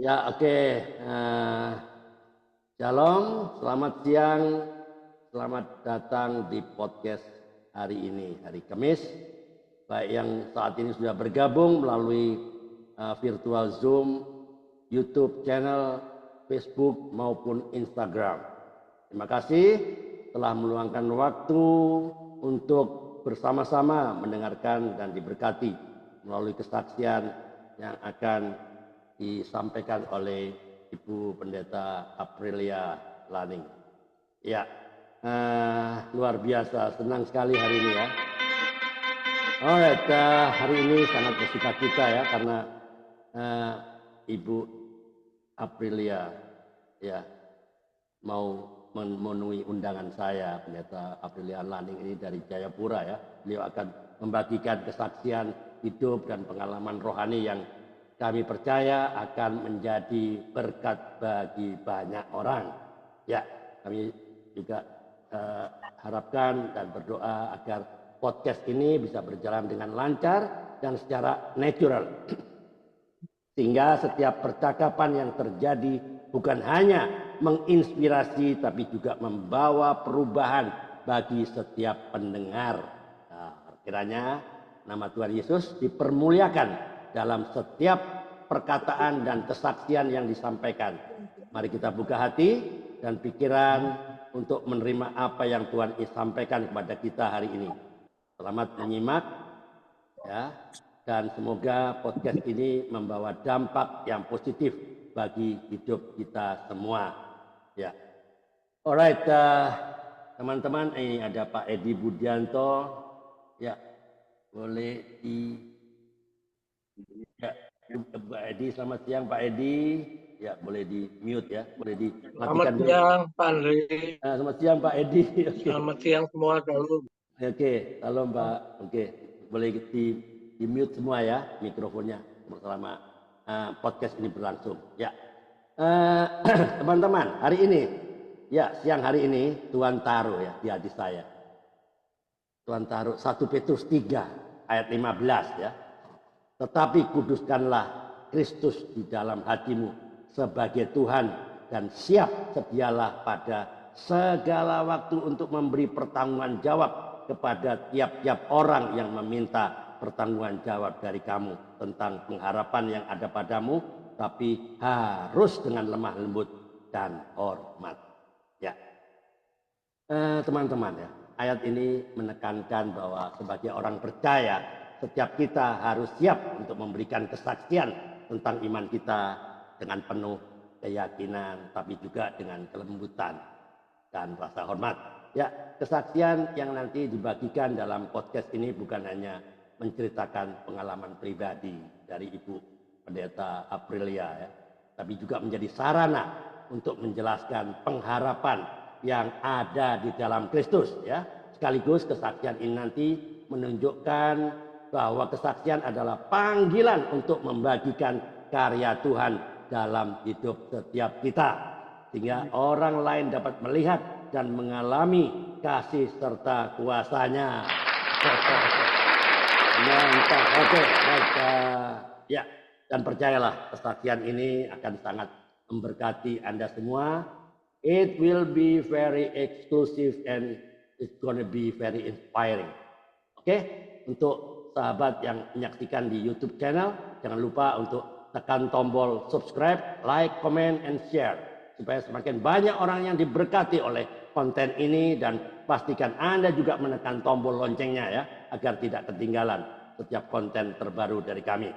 Ya, oke. Shalom, selamat siang, selamat datang di podcast hari ini, hari Kamis. Baik yang saat ini sudah bergabung melalui virtual Zoom, YouTube channel, Facebook maupun Instagram. Terima kasih telah meluangkan waktu untuk bersama-sama mendengarkan dan diberkati melalui kesaksian yang akan disampaikan oleh Ibu Pendeta Aprilia Laning. Ya, luar biasa, senang sekali hari ini ya. Alright, hari ini sangat bersuka cita ya karena Ibu Aprilia ya mau memenuhi undangan saya, Pendeta Aprilia Laning ini dari Jayapura ya. Beliau akan membagikan kesaksian hidup dan pengalaman rohani yang kami percaya akan menjadi berkat bagi banyak orang. Ya, kami juga harapkan dan berdoa agar podcast ini bisa berjalan dengan lancar dan secara natural. Sehingga setiap percakapan yang terjadi bukan hanya menginspirasi tapi juga membawa perubahan bagi setiap pendengar. Nah, kiranya nama Tuhan Yesus dipermuliakan dalam setiap perkataan dan kesaksian yang disampaikan. Mari kita buka hati dan pikiran untuk menerima apa yang Tuhan sampaikan kepada kita hari ini. Selamat menyimak ya, dan semoga podcast ini membawa dampak yang positif bagi hidup kita semua ya. Alright, teman-teman, ini ada Pak Edi Budianto ya, boleh ya, Pak Edi, selamat siang Pak Edi ya, boleh di mute ya, boleh dimatikan dulu. Selamat siang Pak Andri. Selamat siang Pak Edi. Selamat siang semua dulu. Oke, halo Mbak. Oke, boleh di mute semua ya mikrofonnya selama podcast ini berlangsung. Ya, teman-teman, hari ini, ya siang hari ini Tuhan taruh ya di hati saya. Tuhan taruh 1 Petrus 3 ayat 15 ya. Tetapi kuduskanlah Kristus di dalam hatimu sebagai Tuhan dan siap sedialah pada segala waktu untuk memberi pertanggungan jawab kepada tiap-tiap orang yang meminta pertanggungan jawab dari kamu tentang pengharapan yang ada padamu, tapi harus dengan lemah lembut dan hormat. Ya, teman-teman ya, ayat ini menekankan bahwa sebagai orang percaya setiap kita harus siap untuk memberikan kesaksian tentang iman kita dengan penuh keyakinan, tapi juga dengan kelembutan dan rasa hormat. Ya, kesaksian yang nanti dibagikan dalam podcast ini bukan hanya menceritakan pengalaman pribadi dari Ibu Pendeta Aprilia ya, tapi juga menjadi sarana untuk menjelaskan pengharapan yang ada di dalam Kristus ya. Sekaligus kesaksian ini nanti menunjukkan bahwa kesaksian adalah panggilan untuk membagikan karya Tuhan dalam hidup setiap kita, sehingga orang lain dapat melihat dan mengalami kasih serta kuasanya. Mantap, oke, baik ya, dan percayalah kesaksian ini akan sangat memberkati Anda semua. It will be very exclusive and it's gonna be very inspiring. Oke, untuk sahabat yang menyaksikan di YouTube channel, jangan lupa untuk tekan tombol subscribe, like, comment, and share supaya semakin banyak orang yang diberkati oleh konten ini, dan pastikan Anda juga menekan tombol loncengnya ya agar tidak ketinggalan setiap konten terbaru dari kami.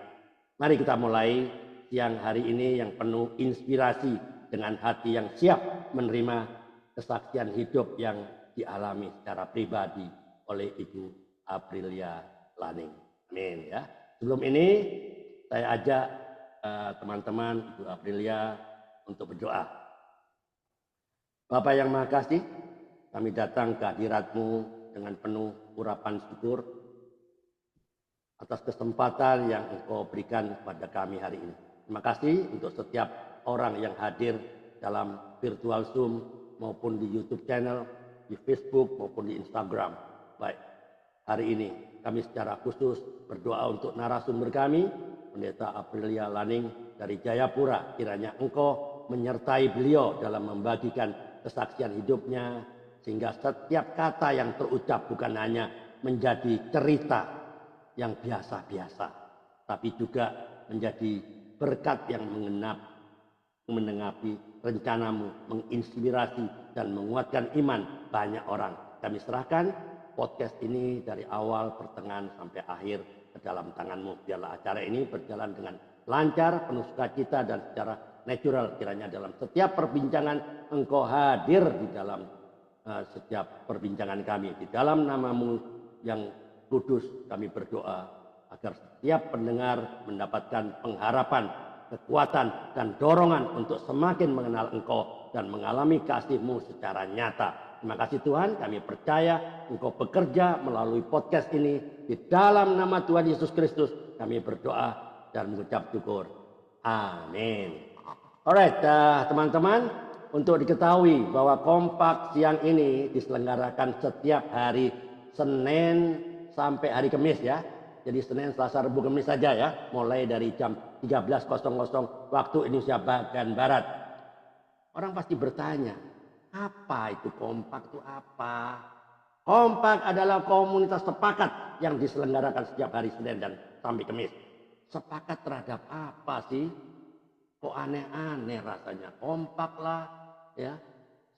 Mari kita mulai siang hari ini yang penuh inspirasi dengan hati yang siap menerima kesaksian hidup yang dialami secara pribadi oleh Ibu Aprilia Laning. Amin ya. Sebelum ini saya ajak teman-teman Ibu Aprilia untuk berdoa. Bapak yang Maha Kasih, kami datang ke hadirat-Mu dengan penuh urapan syukur atas kesempatan yang Engkau berikan kepada kami hari ini. Terima kasih untuk setiap orang yang hadir dalam virtual Zoom maupun di YouTube channel, di Facebook maupun di Instagram. Baik, hari ini kami secara khusus berdoa untuk narasumber kami, Pendeta Aprilia Laning dari Jayapura. Kiranya Engkau menyertai beliau dalam membagikan kesaksian hidupnya, sehingga setiap kata yang terucap bukan hanya menjadi cerita yang biasa-biasa, tapi juga menjadi berkat yang menengapi rencanamu, menginspirasi dan menguatkan iman banyak orang. Kami serahkan podcast ini dari awal, pertengahan sampai akhir ke dalam tanganmu. Biarlah acara ini berjalan dengan lancar, penuh sukacita dan secara natural. Kiranya dalam setiap perbincangan Engkau hadir di dalam setiap perbincangan kami. Di dalam namamu yang kudus kami berdoa agar setiap pendengar mendapatkan pengharapan, kekuatan dan dorongan untuk semakin mengenal Engkau dan mengalami kasih-Mu secara nyata. Terima kasih Tuhan, kami percaya Engkau bekerja melalui podcast ini. Di dalam nama Tuhan Yesus Kristus kami berdoa dan mengucap syukur. Amin. Alright, teman-teman, untuk diketahui bahwa Kompak siang ini diselenggarakan setiap hari Senin sampai hari Kamis ya. Jadi Senin, Selasa, Rabu, Kamis saja ya. Mulai dari jam 13.00 waktu Indonesia bagian Barat. Orang pasti bertanya, apa itu Kompak itu apa? Kompak adalah komunitas sepakat yang diselenggarakan setiap hari Senin dan sampai Kamis. Sepakat terhadap apa sih? Kok aneh-aneh rasanya. Kompak lah ya.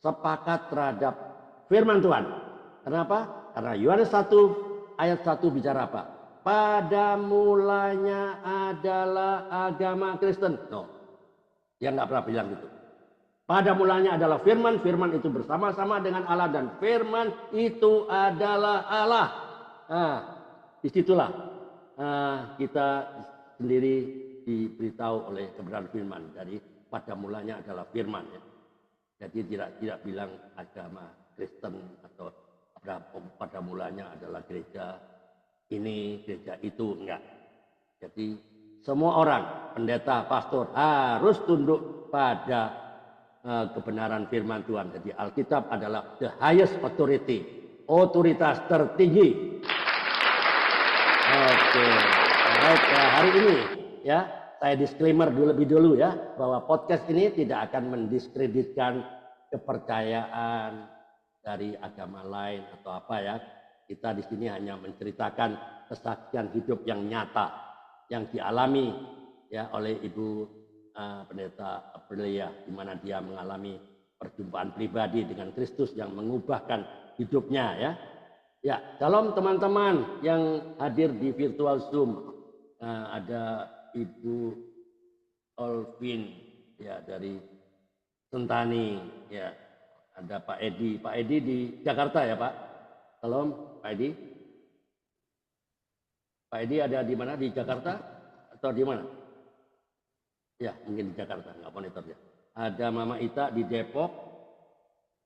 Sepakat terhadap firman Tuhan. Kenapa? Karena Yohanes 1 ayat 1 bicara apa? Pada mulanya adalah agama Kristen. No, dia nggak pernah bilang gitu. Pada mulanya adalah firman, firman itu bersama-sama dengan Allah dan firman itu adalah Allah. Nah, disitulah kita sendiri diberitahu oleh kebenaran firman. Jadi pada mulanya adalah firman ya. Jadi tidak bilang agama Kristen atau pada mulanya adalah gereja ini, gereja itu, enggak. Jadi semua orang, pendeta, pastor harus tunduk pada kebenaran firman Tuhan. Jadi Alkitab adalah the highest authority, otoritas tertinggi. Oke, baik hari ini ya saya disclaimer lebih dulu ya bahwa podcast ini tidak akan mendiskreditkan kepercayaan dari agama lain atau apa ya. Kita di sini hanya menceritakan kesaksian hidup yang nyata yang dialami ya oleh Ibu Pendeta Aprilia, di mana dia mengalami perjumpaan pribadi dengan Kristus yang mengubahkan hidupnya ya. Ya, shalom teman-teman yang hadir di virtual Zoom. Ada Ibu Olvin ya dari Sentani ya. Ada Pak Edi. Pak Edi di Jakarta ya Pak. Shalom Pak Edi. Pak Edi ada di mana? Di Jakarta atau di mana? Ya mungkin di Jakarta, nggak monitor ya. Ada Mama Ita di Depok.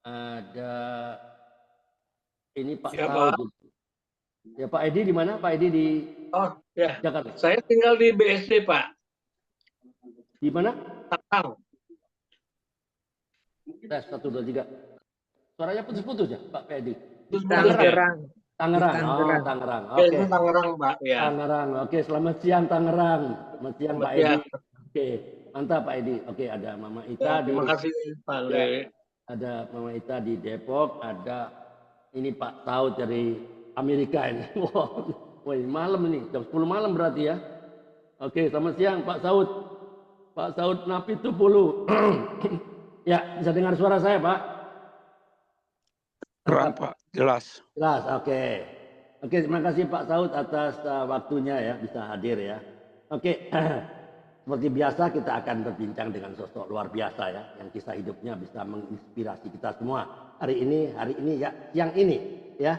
Ada ini Pak Ya, Saud. Pak. Ya Pak Edi di mana? Pak Edi di Ya. Jakarta. Saya tinggal di BSD Pak. Di mana? Tangerang. Tes 1, 2, 3. Suaranya putus-putus ya Pak Edi? Tangerang. Tangerang. Oh Tangerang. Oke. Okay. Tangerang Pak. Ya. Tangerang. Oke, selamat siang Tangerang. Selamat siang Pak Edi. Oke, mantap Pak Edi. Oke, ada Mama Ita terima kasih Pak Le. Ada Mama Ita di Depok. Ada ini Pak Saud dari Amerika ini. Wah, malam ini jam 10 malam berarti ya. Oke, selamat siang Pak Saud. Pak Saud Napitupulu. Ya, bisa dengar suara saya Pak? Terang Pak, jelas. Jelas, oke. Oke, terima kasih Pak Saud atas waktunya ya, bisa hadir ya. Oke, seperti biasa kita akan berbincang dengan sosok luar biasa ya, yang kisah hidupnya bisa menginspirasi kita semua. Hari ini ya, siang ini ya,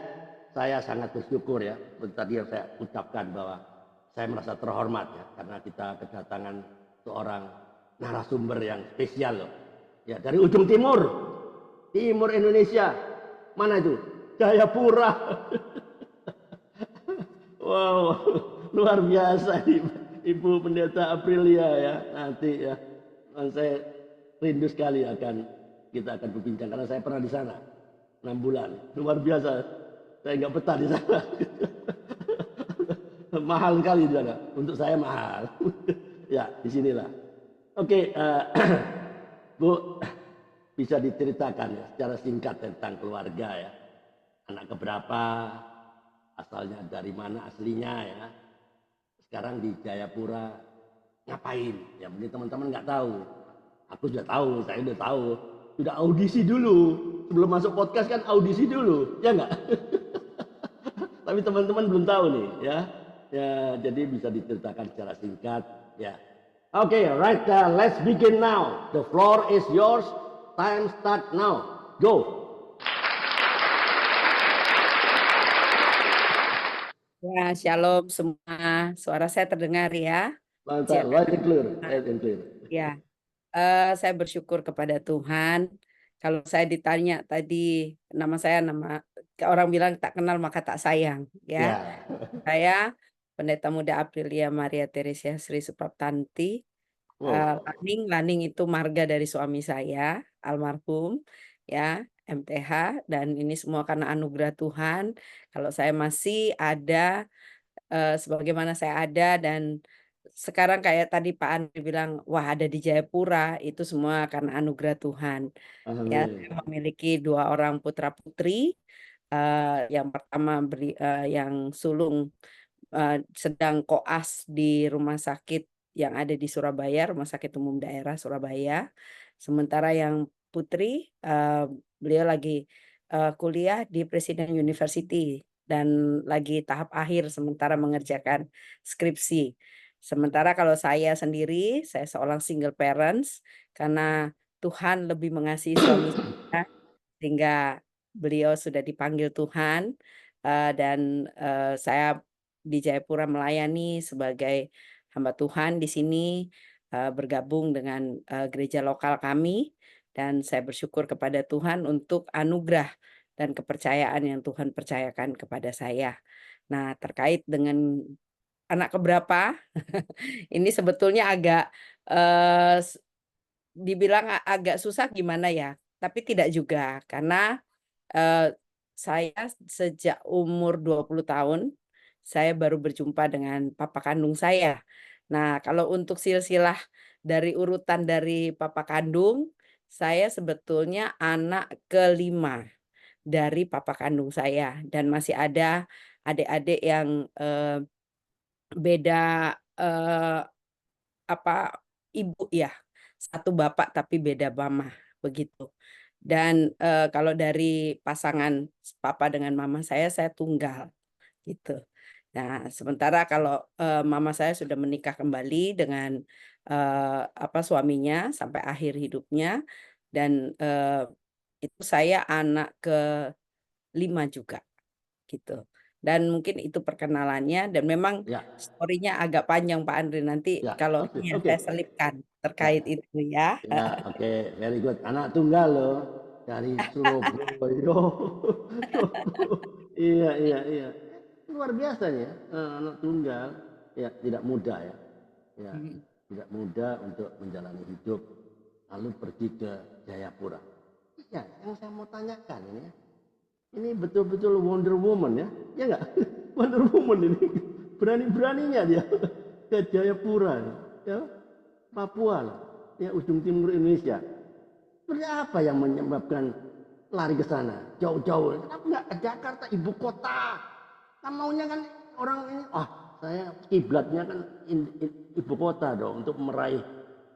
saya sangat bersyukur ya. Seperti tadi yang saya ucapkan bahwa saya merasa terhormat ya, karena kita kedatangan seorang narasumber yang spesial loh. Ya, dari ujung timur Indonesia. Mana itu? Jayapura. Wow, luar biasa Ibu Pendeta Aprilia ya. Nanti ya, saya rindu sekali kita akan berbincang karena saya pernah di sana 6 bulan. Luar biasa. Saya nggak betah di sana. Mahal sekali di sana. Untuk saya mahal. Ya, di sinilah. Oke, Bu, bisa diceritakan ya secara singkat tentang keluarga ya. Anak keberapa, asalnya dari mana aslinya ya. Sekarang di Jayapura ngapain? Ya mungkin teman-teman nggak tahu. Aku sudah tahu, saya sudah tahu. Sudah audisi dulu. Sebelum masuk podcast kan audisi dulu, ya nggak? Tapi teman-teman belum tahu nih ya. Ya, jadi bisa diceritakan secara singkat ya. Oke, right, let's begin now. The floor is yours. Time start now. Go. Ya, shalom semua. Suara saya terdengar ya. Mantap, loud and clear, loud and clear. Ya, saya bersyukur kepada Tuhan. Kalau saya ditanya tadi nama orang bilang tak kenal maka tak sayang. Ya, Ya. saya Pendeta Muda Aprilia Maria Teresia Sri Supraptanti. Wow. Laning itu marga dari suami saya, almarhum, ya, MTH, dan ini semua karena anugerah Tuhan. Kalau saya masih ada, sebagaimana saya ada, dan sekarang kayak tadi Pak Andri bilang, wah ada di Jayapura, itu semua karena anugerah Tuhan. Ya, Amin. saya memiliki 2 orang putra putri. Yang pertama yang sulung sedang koas di rumah sakit yang ada di Surabaya, Rumah Sakit Umum Daerah Surabaya. Sementara yang putri, beliau lagi kuliah di Presiden University dan lagi tahap akhir sementara mengerjakan skripsi. Sementara kalau saya sendiri, saya seorang single parents karena Tuhan lebih mengasihi suami saya sehingga beliau sudah dipanggil Tuhan, dan saya di Jayapura melayani sebagai hamba Tuhan di sini, bergabung dengan gereja lokal kami, dan saya bersyukur kepada Tuhan untuk anugerah dan kepercayaan yang Tuhan percayakan kepada saya. Nah, terkait dengan anak keberapa, ini sebetulnya agak, dibilang agak susah gimana ya, tapi tidak juga karena saya sejak umur 20 tahun, saya baru berjumpa dengan papa kandung saya. Nah, kalau untuk silsilah dari urutan dari papa kandung, saya sebetulnya anak kelima dari papa kandung saya dan masih ada adik-adik yang, beda, ibu ya, satu bapak tapi beda mama, begitu. Dan, kalau dari pasangan papa dengan mama saya tunggal, gitu. Nah, sementara kalau, mama saya sudah menikah kembali dengan, suaminya sampai akhir hidupnya dan, itu saya anak ke-5 juga, gitu. Dan mungkin itu perkenalannya dan memang Ya. story-nya agak panjang Pak Andri, nanti Ya. kalau Oke. ini yang Oke. saya selipkan Ya. terkait itu ya. Ya, oke, very good. Anak tunggal loh dari Surabaya. Iya, iya, iya. Luar biasa ya, anak tunggal. Ya, tidak mudah ya. Ya, Mhm. tidak mudah untuk menjalani hidup lalu pergi ke Jayapura. Iya, yang saya mau tanyakan ini ya. Ini betul-betul Wonder Woman ya. Ya enggak? Wonder Woman ini. Berani-beraninya dia ke Jayapura ya. Papua loh. Ya, ujung timur Indonesia. Sebenarnya apa yang menyebabkan lari ke sana jauh-jauh? Kenapa nggak ke Jakarta, ibu kota? Kan maunya kan orang ini, saya kiblatnya kan ibu kota dong untuk meraih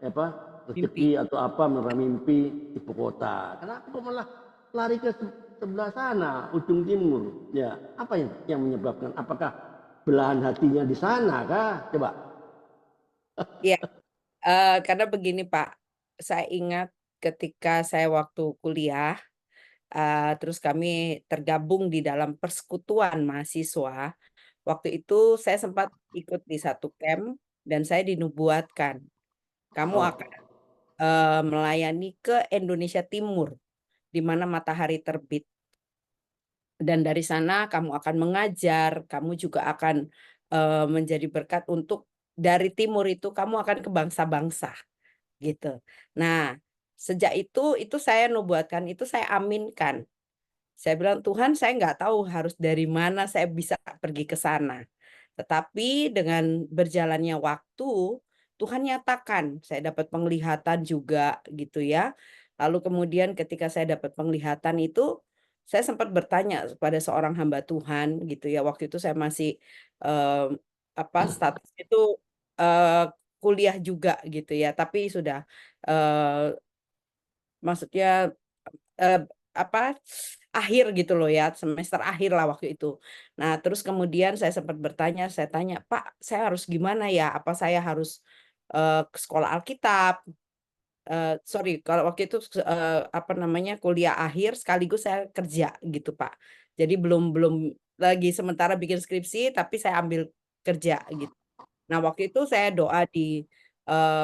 apa Mimpi. rezeki atau apa meraih mimpi ibu kota. Kenapa kok malah lari ke sebelah sana, ujung timur? Ya, apa yang menyebabkan? Apakah belahan hatinya di sana kah? Coba. Iya, karena begini Pak, saya ingat ketika saya waktu kuliah, terus kami tergabung di dalam persekutuan mahasiswa, waktu itu saya sempat ikut di satu camp dan saya dinubuatkan, "Kamu akan, Oh, melayani ke Indonesia Timur, di mana matahari terbit, dan dari sana kamu akan mengajar, kamu juga akan, menjadi berkat untuk dari timur itu kamu akan ke bangsa-bangsa." Gitu. Nah, sejak itu saya nubuatkan, itu saya aminkan. Saya bilang, Tuhan, saya nggak tahu harus dari mana saya bisa pergi ke sana. Tetapi dengan berjalannya waktu, Tuhan nyatakan, saya dapat penglihatan juga gitu ya. Lalu kemudian ketika saya dapat penglihatan itu, saya sempat bertanya kepada seorang hamba Tuhan gitu ya. Waktu itu saya masih eh, status itu eh, kuliah juga gitu ya. Tapi sudah eh, maksudnya Eee, akhir gitu loh ya, semester akhir lah waktu itu. Nah, terus kemudian saya sempat bertanya, saya tanya, "Pak, saya harus gimana ya? Apa saya harus, ke sekolah Alkitab?" Sorry, kalau waktu itu, kuliah akhir sekaligus saya kerja gitu, Pak. Jadi belum belum lagi sementara bikin skripsi, tapi saya ambil kerja gitu. Nah, waktu itu saya doa di,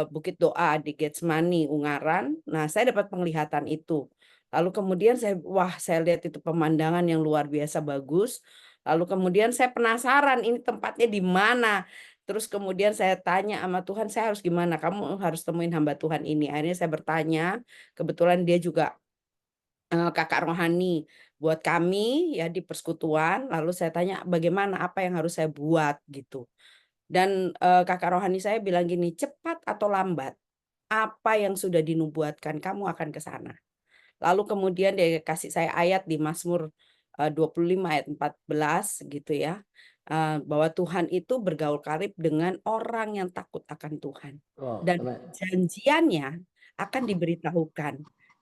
Bukit Doa di Getsemani, Ungaran. Nah, saya dapat penglihatan itu. Lalu kemudian saya lihat itu pemandangan yang luar biasa bagus. Lalu kemudian saya penasaran ini tempatnya di mana. Terus kemudian saya tanya sama Tuhan, "Saya harus gimana? Kamu harus temuin hamba Tuhan ini." Akhirnya saya bertanya, kebetulan dia juga, kakak rohani buat kami ya di persekutuan. Lalu saya tanya, "Bagaimana? Apa yang harus saya buat?" Gitu. Dan, kakak rohani saya bilang gini, "Cepat atau lambat, apa yang sudah dinubuatkan kamu akan ke sana." Lalu kemudian dia kasih saya ayat di Mazmur, 25 ayat 14 gitu ya, bahwa Tuhan itu bergaul karib dengan orang yang takut akan Tuhan, Oh, dan keren. janjiannya akan diberitahukan.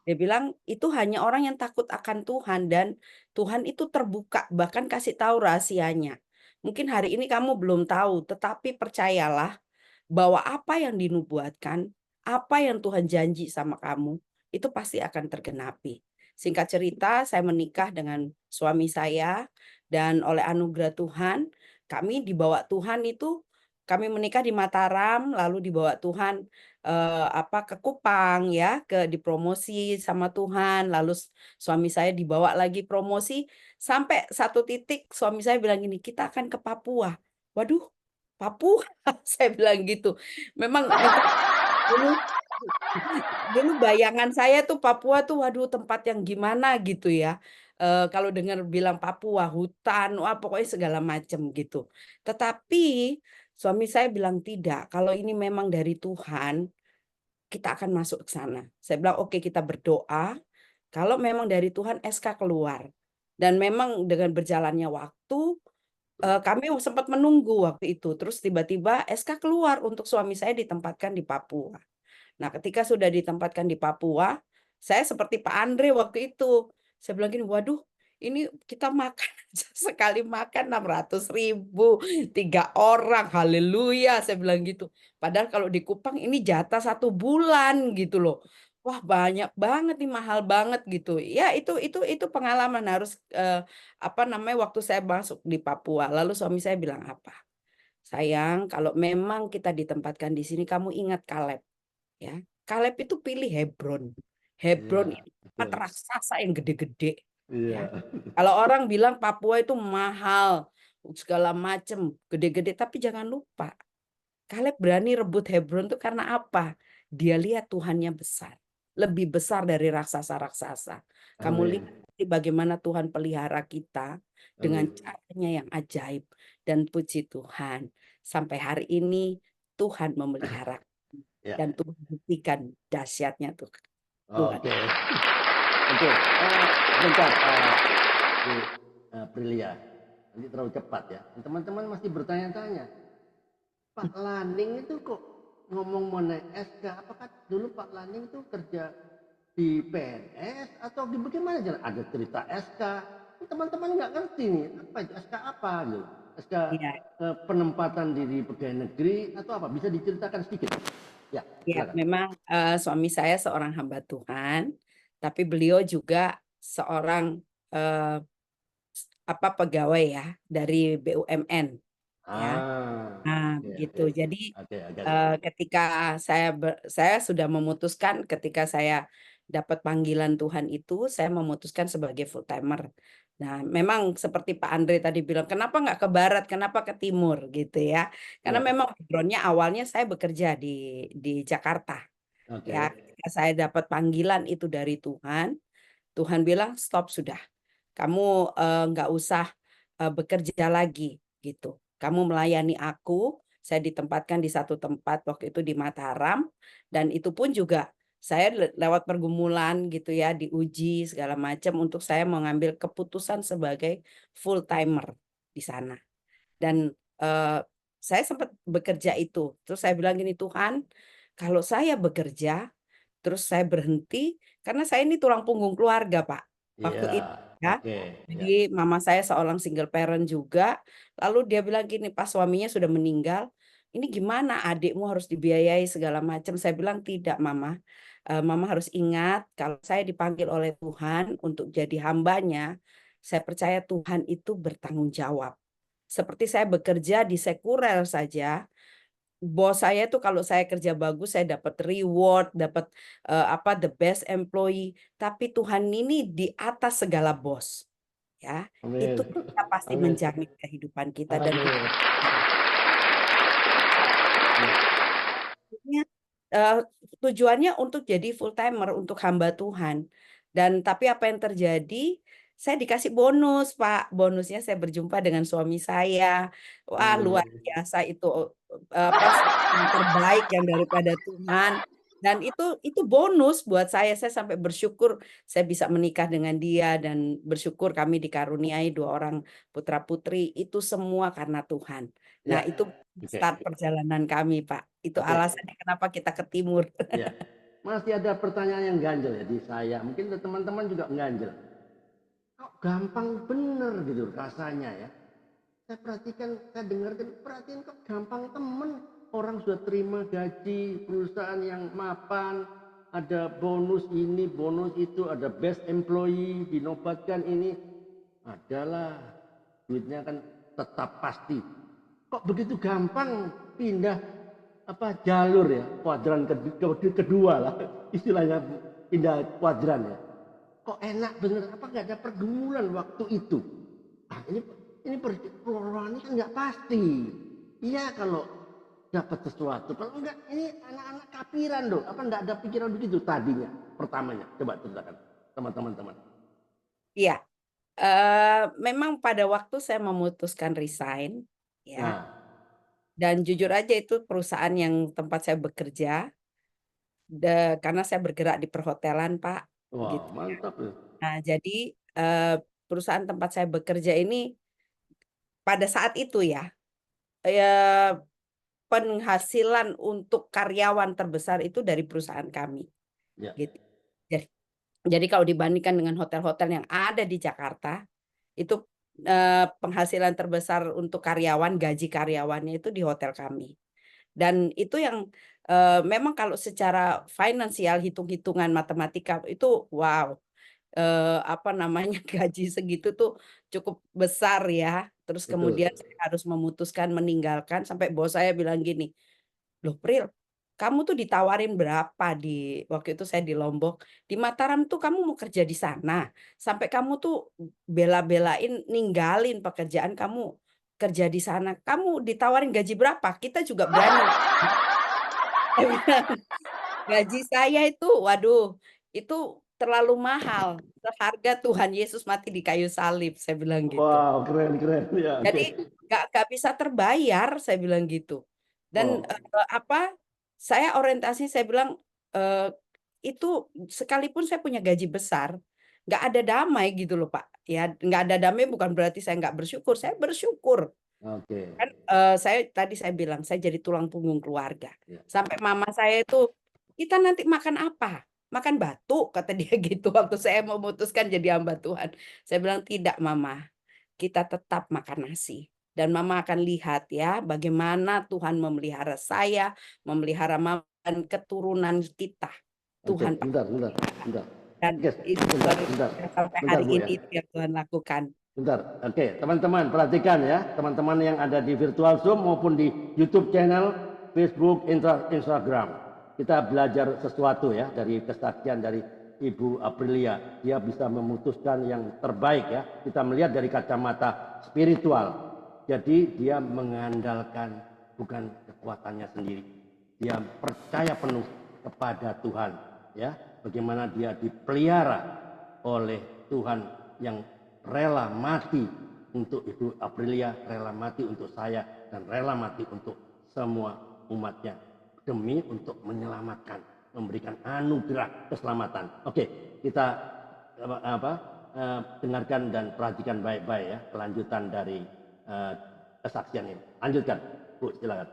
Dia bilang, "Itu hanya orang yang takut akan Tuhan dan Tuhan itu terbuka, bahkan kasih tahu rahasianya. Mungkin hari ini kamu belum tahu, tetapi percayalah bahwa apa yang dinubuatkan, apa yang Tuhan janji sama kamu, itu pasti akan tergenapi." Singkat cerita, saya menikah dengan suami saya dan oleh anugerah Tuhan, kami dibawa Tuhan itu kami menikah di Mataram, lalu dibawa Tuhan, ke Kupang ya, dipromosi sama Tuhan, lalu suami saya dibawa lagi promosi, sampai satu titik suami saya bilang gini, "Kita akan ke Papua." Waduh, Papua? Saya bilang gitu. Memang mungkin dulu dulu bayangan saya tuh Papua tuh waduh tempat yang gimana gitu ya. Kalau dengar bilang Papua, hutan, wah pokoknya segala macam gitu. Tetapi suami saya bilang, "Tidak, kalau ini memang dari Tuhan, kita akan masuk ke sana." Saya bilang, "Oke, kita berdoa, kalau memang dari Tuhan SK keluar." Dan memang dengan berjalannya waktu, kami sempat menunggu waktu itu, terus tiba-tiba SK keluar untuk suami saya ditempatkan di Papua. Nah, ketika sudah ditempatkan di Papua, saya seperti Pak Andre waktu itu. Saya bilang gini, "Waduh, ini kita makan aja sekali makan 600.000, 3 orang, haleluya," saya bilang gitu. Padahal kalau di Kupang ini jatah 1 bulan gitu loh. Wah, banyak banget nih, mahal banget gitu. Ya itu pengalaman harus, waktu saya masuk di Papua. Lalu suami saya bilang apa, "Sayang, kalau memang kita ditempatkan di sini kamu ingat Kaleb." Ya, Kaleb itu pilih Hebron. Hebron Iya, itu tempat betul. raksasa yang gede-gede, ya. Iya. Kalau orang bilang Papua itu mahal, segala macem, gede-gede, tapi jangan lupa, Kaleb berani rebut Hebron itu karena apa? Dia lihat Tuhannya besar, lebih besar dari raksasa-raksasa. Kamu lihat Amin. nanti bagaimana Tuhan pelihara kita dengan Amin. caranya yang ajaib, dan puji Tuhan, sampai hari ini Tuhan memelihara Ya. dan Tuhan buktikan dahsyatnya Tuhan. Oke. Oke. Bentar, Bu Prilia. Nanti terlalu cepat ya. Teman-teman masih bertanya-tanya. Pak Laning itu kok ngomong mengenai SK? Apakah dulu Pak Laning itu kerja di PNS atau bagaimana? Ada cerita SK. Teman-teman nggak ngerti nih. Apa itu SK apa gitu? SK Iya, penempatan diri pegawai negeri atau apa? Bisa diceritakan sedikit? Ya, ya, silakan. memang suami saya seorang hamba Tuhan, tapi beliau juga seorang eh, pegawai ya dari BUMN ya. Nah, Oke, oke, begitu. Jadi oke, oke. ketika saya sudah memutuskan ketika saya dapat panggilan Tuhan itu, saya memutuskan sebagai full timer. Nah, memang seperti Pak Andre tadi bilang, kenapa nggak ke barat, kenapa ke timur gitu ya? Karena Ya, memang backgroundnya awalnya saya bekerja di Jakarta. Ya, oke. ketika saya dapat panggilan itu dari Tuhan, Tuhan bilang stop sudah. kamu nggak usah bekerja lagi gitu. Kamu melayani aku, saya ditempatkan di satu tempat waktu itu di Mataram, dan itu pun juga saya lewat pergumulan gitu ya, diuji segala macam untuk saya mengambil keputusan sebagai full timer di sana. Dan saya sempat bekerja itu. Terus saya bilang gini, Tuhan, kalau saya bekerja, terus saya berhenti, karena saya ini tulang punggung keluarga, Pak. Waktu Iya, itu ya. oke, ya. Jadi mama saya seorang single parent juga. Lalu dia bilang gini, pas suaminya sudah meninggal, ini gimana adikmu harus dibiayai segala macam. Saya bilang tidak, Mama. Mama harus ingat kalau saya dipanggil oleh Tuhan untuk jadi hambanya, saya percaya Tuhan itu bertanggung jawab. Seperti saya bekerja di sekurer saja, bos saya tuh kalau saya kerja bagus saya dapat reward, dapat apa the best employee, tapi Tuhan ini di atas segala bos, ya. Amin. Itu kita pasti Amin. menjamin kehidupan kita dan Amin. kita Maksudnya, tujuannya untuk jadi full timer, untuk hamba Tuhan. Dan tapi apa yang terjadi, saya dikasih bonus, Pak. Bonusnya saya berjumpa dengan suami saya. Wah, luar biasa itu, apa, yang terbaik yang daripada Tuhan. Dan itu bonus buat saya sampai bersyukur saya bisa menikah dengan dia dan bersyukur kami dikaruniai 2 orang putra-putri, itu semua karena Tuhan. Nah, Ya, itu oke, start perjalanan kami, Pak. Itu oke. alasannya kenapa kita ke timur. Ya, masih ada pertanyaan yang ganjel ya di saya. Mungkin teman-teman juga ganjel. Kok gampang bener gitu rasanya ya. Saya perhatikan, saya dengarkan, perhatian kok gampang temen. Orang sudah terima gaji, perusahaan yang mapan, ada bonus ini, bonus itu, ada best employee, dinobatkan ini. Adalah, duitnya kan tetap pasti. Kok begitu gampang pindah apa jalur ya, kuadran kedua lah, istilahnya pindah kuadran ya. Kok enak bener, apa nggak ada pergumulan waktu itu? Ah, ini peluang kan nggak pasti. Iya kalau dapat sesuatu, kalau enggak ini anak-anak kapiran dong. Apa nggak ada pikiran begitu tadinya, pertamanya? Coba ceritakan teman-teman. Iya, memang pada waktu saya memutuskan resign, ya, Nah, dan jujur aja itu perusahaan yang tempat saya bekerja, karena saya bergerak di perhotelan, Pak, wah gitu. mantap ya. Nah, jadi, perusahaan tempat saya bekerja ini pada saat itu ya, eee, penghasilan untuk karyawan terbesar itu dari perusahaan kami, Ya, gitu. Jadi kalau dibandingkan dengan hotel-hotel yang ada di Jakarta, itu, penghasilan terbesar untuk karyawan, gaji karyawannya itu di hotel kami. Dan itu yang, memang kalau secara finansial, hitung-hitungan matematika itu wow, apa namanya, gaji segitu tuh cukup besar ya. Terus betul. kemudian saya harus memutuskan meninggalkan sampai bos saya bilang gini, "Loh Pril, kamu tuh ditawarin berapa di waktu itu saya di Lombok, di Mataram tuh kamu mau kerja di sana, sampai kamu tuh bela-belain ninggalin pekerjaan kamu kerja di sana, kamu ditawarin gaji berapa? Kita juga berani." Saya bilang, "Gaji saya itu, waduh, itu terlalu mahal, seharga Tuhan Yesus mati di kayu salib," saya bilang gitu. Wow, keren keren ya, oke. Jadi nggak bisa terbayar, saya bilang gitu. Dan, Oh, apa, saya orientasi saya bilang, eee, itu sekalipun saya punya gaji besar, nggak ada damai gitu loh, Pak. Ya, nggak ada damai bukan berarti saya bersyukur oke. kan, saya bilang, saya jadi tulang punggung keluarga. Ya. Sampai mama saya itu, "Kita nanti makan apa? Makan batu?" Kata dia gitu waktu saya memutuskan jadi hamba Tuhan. Saya bilang, "Tidak Mama, kita tetap makan nasi. Dan Mama akan lihat ya bagaimana Tuhan memelihara saya, memelihara Mama dan keturunan kita. Oke, Tuhan pasti bentar. dan Oke, itu bentar, luar bentar. biasa sampai Bentar hari Bu ya. ini itu yang Tuhan lakukan." Bentar. Oke, teman-teman perhatikan ya. Teman-teman yang ada di virtual Zoom maupun di YouTube channel, Facebook, Instagram. Kita belajar sesuatu ya dari kesaksian dari Ibu Aprilia. Dia bisa memutuskan yang terbaik ya. Kita melihat dari kacamata spiritual. Jadi dia mengandalkan bukan kekuatannya sendiri. Dia percaya penuh kepada Tuhan ya. Bagaimana dia dipelihara oleh Tuhan yang rela mati untuk Ibu Aprilia, rela mati untuk saya, dan rela mati untuk semua umatnya demi untuk menyelamatkan, memberikan anugerah keselamatan. Oke, kita dengarkan dan perhatikan baik-baik ya kelanjutan dari kesaksian ini. Lanjutkan, Bu, silakan.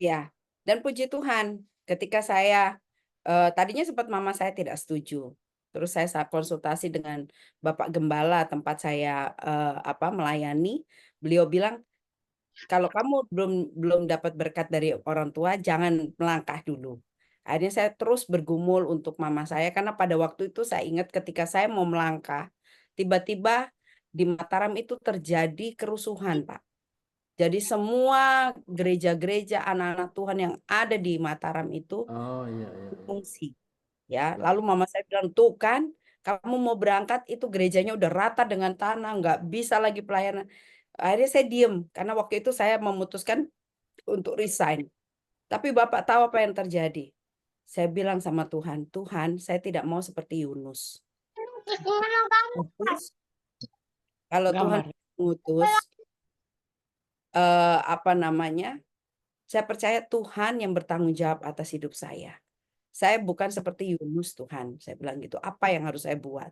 Ya, dan puji Tuhan, ketika saya tadinya sempat mama saya tidak setuju. Terus saya saat konsultasi dengan Bapak Gembala tempat saya melayani, beliau bilang, kalau kamu belum dapat berkat dari orang tua, jangan melangkah dulu. Akhirnya saya terus bergumul untuk mama saya karena pada waktu itu saya ingat ketika saya mau melangkah, tiba-tiba di Mataram itu terjadi kerusuhan, Pak. Jadi semua gereja-gereja anak-anak Tuhan yang ada di Mataram itu Oh iya. mengungsi. Ya, lalu mama saya bilang, tuh kan, kamu mau berangkat itu gerejanya udah rata dengan tanah, nggak bisa lagi pelayanan. Akhirnya saya diem karena waktu itu saya memutuskan untuk resign. Tapi Bapak tahu apa yang terjadi? Saya bilang sama Tuhan, Tuhan, saya tidak mau seperti Yunus. Terus, kalau Tuhan Gambar. mengutus, saya percaya Tuhan yang bertanggung jawab atas hidup saya. Saya bukan seperti Yunus, Tuhan. Saya bilang gitu, apa yang harus saya buat?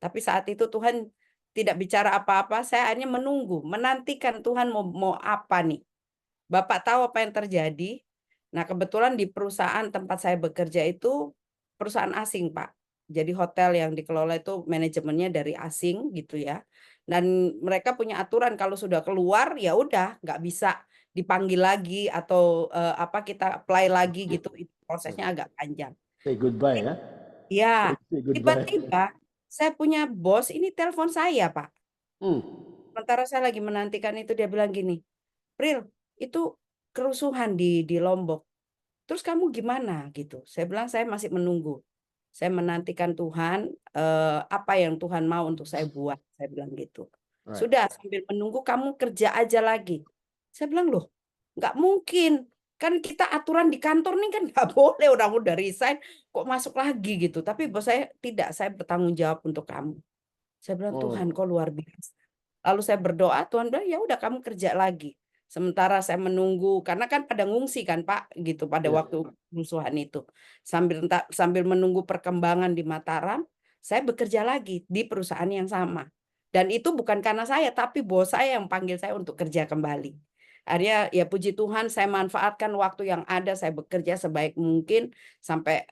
Tapi saat itu Tuhan tidak bicara apa-apa, saya hanya menunggu, menantikan Tuhan mau apa nih. Bapak tahu apa yang terjadi? Nah, kebetulan di perusahaan tempat saya bekerja itu perusahaan asing, Pak. Jadi hotel yang dikelola itu manajemennya dari asing gitu ya. Dan mereka punya aturan kalau sudah keluar ya udah nggak bisa dipanggil lagi atau kita apply lagi gitu. Itu prosesnya agak panjang. Say goodbye ya. Ya, Say goodbye. tiba-tiba saya punya bos ini telepon saya, Pak. Hmm. Sementara saya lagi menantikan itu dia bilang gini, Pril, itu kerusuhan di Lombok. Terus kamu gimana gitu? Saya bilang saya masih menunggu. Saya menantikan Tuhan, apa yang Tuhan mau untuk saya buat. Saya bilang gitu. Right. Sudah sambil menunggu kamu kerja aja lagi. Saya bilang loh, nggak mungkin. Kan kita aturan di kantor nih kan nggak boleh orang udah resign kok masuk lagi gitu. Tapi bos saya tidak, saya bertanggung jawab untuk kamu. Saya bilang Tuhan kok luar biasa. Lalu saya berdoa, Tuhan bilang ya udah kamu kerja lagi. Sementara saya menunggu karena kan pada ngungsi kan Pak gitu pada Iya. waktu kerusuhan itu. Sambil menunggu perkembangan di Mataram, saya bekerja lagi di perusahaan yang sama. Dan itu bukan karena saya tapi bos saya yang panggil saya untuk kerja kembali. Akhirnya ya puji Tuhan saya manfaatkan waktu yang ada, saya bekerja sebaik mungkin sampai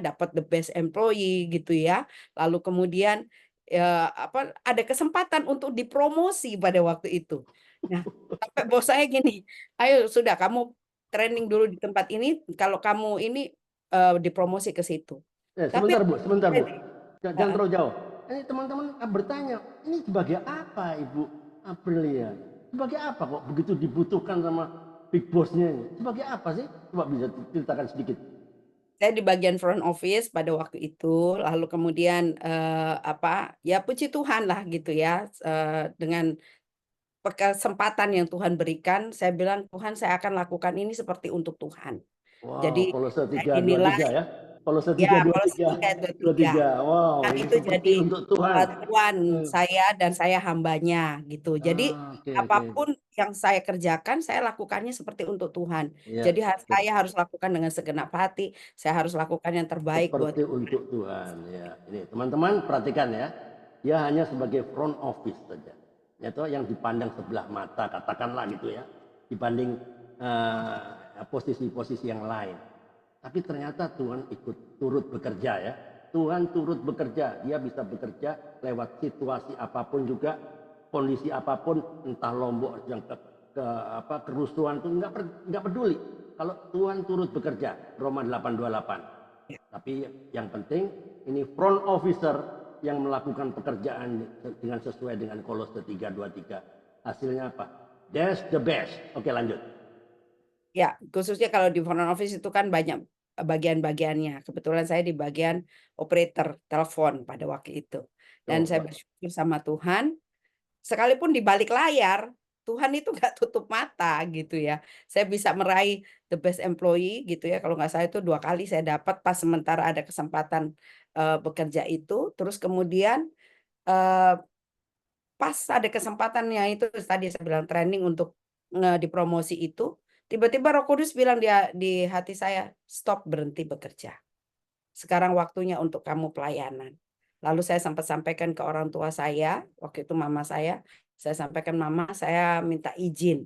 dapat the best employee gitu ya. Lalu kemudian ada kesempatan untuk dipromosi pada waktu itu. Nah, sampai bos saya gini, "Ayo sudah kamu training dulu di tempat ini, kalau kamu ini dipromosi ke situ." Tapi Sebentar Bu. Jangan heeh, terlalu jauh. Ini teman-teman bertanya, ini sebagai apa Ibu Aprilia? Sebagai apa kok begitu dibutuhkan sama big boss-nya ini? Sebagai apa sih? Coba bisa ceritakan sedikit. saya di bagian front office pada waktu itu, lalu kemudian ya puji Tuhan lah gitu ya, dengan kesempatan yang Tuhan berikan, saya bilang, "Tuhan, saya akan lakukan ini seperti untuk Tuhan." Wow, Jadi Kolose saya 3:23 dinilai ya. Kolose ya 3:23. 3:23. 23. Wow, Nah, ini itu seperti jadi untuk Tuhan. Tuhan saya dan saya hambanya gitu. Jadi Oke. apapun yang saya kerjakan, saya lakukannya seperti untuk Tuhan. Iya, Jadi betul. saya harus lakukan dengan segenap hati, saya harus lakukan yang terbaik buat Seperti untuk Tuhan ya. Ini teman-teman perhatikan ya. Dia hanya sebagai front office saja. Yaitu yang dipandang sebelah mata katakanlah gitu ya. Dibanding posisi-posisi yang lain. Tapi ternyata Tuhan ikut turut bekerja ya. Tuhan turut bekerja. Dia bisa bekerja lewat situasi apapun juga, kondisi apapun, entah Lombok yang kerusuhan itu nggak peduli. Kalau Tuhan turut bekerja, Roma 8:28. Tapi yang penting ini front officer yang melakukan pekerjaan dengan sesuai dengan Kolose 3:23. Hasilnya apa? That's the best. Oke, lanjut. ya, khususnya kalau di front office itu kan banyak bagian-bagiannya. Kebetulan saya di bagian operator telepon pada waktu itu. Dan saya bersyukur sama Tuhan, sekalipun di balik layar, Tuhan itu nggak tutup mata gitu ya. Saya bisa meraih the best employee gitu ya. Kalau nggak salah itu 2 kali saya dapat pas sementara ada kesempatan bekerja itu. Terus kemudian eh, pas ada kesempatannya itu tadi saya bilang training untuk dipromosi itu, tiba-tiba Roh Kudus bilang di hati saya, stop, berhenti bekerja. Sekarang waktunya untuk kamu pelayanan. Lalu saya sempat sampaikan ke orang tua saya, waktu itu mama saya sampaikan, mama saya minta izin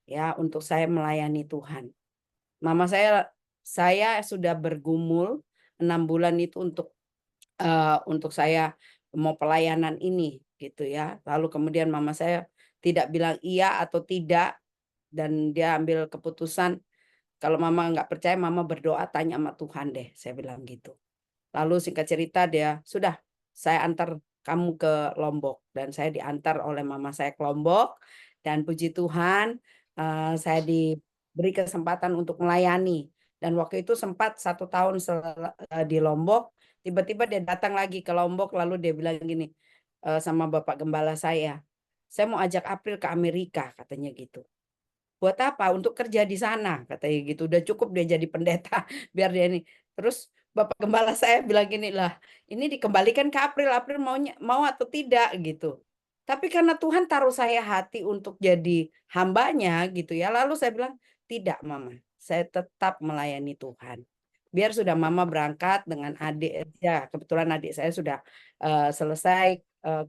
ya untuk saya melayani Tuhan. Mama saya sudah bergumul 6 bulan itu untuk saya mau pelayanan ini gitu ya. Lalu kemudian mama saya tidak bilang iya atau tidak, dan dia ambil keputusan, kalau mama nggak percaya mama berdoa tanya sama Tuhan deh, saya bilang gitu. Lalu singkat cerita dia, sudah saya antar kamu ke Lombok, dan saya diantar oleh mama saya ke Lombok, dan puji Tuhan saya diberi kesempatan untuk melayani. Dan waktu itu sempat 1 tahun di Lombok, tiba-tiba dia datang lagi ke Lombok, lalu dia bilang gini sama Bapak Gembala saya mau ajak April ke Amerika, katanya gitu. Buat apa? Untuk kerja di sana, katanya gitu. Udah cukup dia jadi pendeta, biar dia ini. Terus Bapak Gembala saya bilang gini, lah ini dikembalikan ke April, April mau atau tidak gitu. Tapi karena Tuhan taruh saya hati untuk jadi hambanya gitu ya. Lalu saya bilang, tidak Mama, saya tetap melayani Tuhan. Biar sudah Mama berangkat dengan adik, ya kebetulan adik saya sudah selesai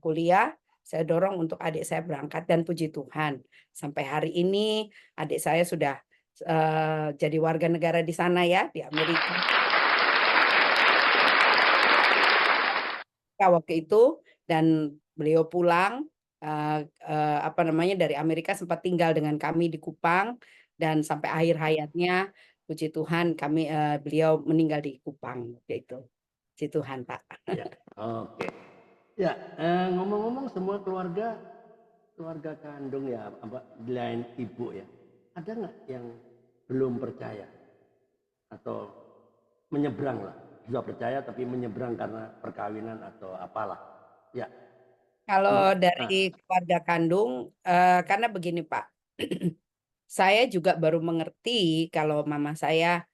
kuliah, saya dorong untuk adik saya berangkat, dan puji Tuhan sampai hari ini adik saya sudah jadi warga negara di sana ya, di Amerika. Waktu itu, dan beliau pulang dari Amerika, sempat tinggal dengan kami di Kupang, dan sampai akhir hayatnya puji Tuhan beliau meninggal di Kupang gitu. Puji Tuhan, Pak. Ya, oke. Ya, ngomong-ngomong semua keluarga kandung ya, lain ibu ya, ada nggak yang belum percaya atau menyeberang lah, sudah percaya tapi menyeberang karena perkawinan atau apalah? Ya, Kalau nah, dari keluarga kandung, karena begini Pak, saya juga baru mengerti kalau mama saya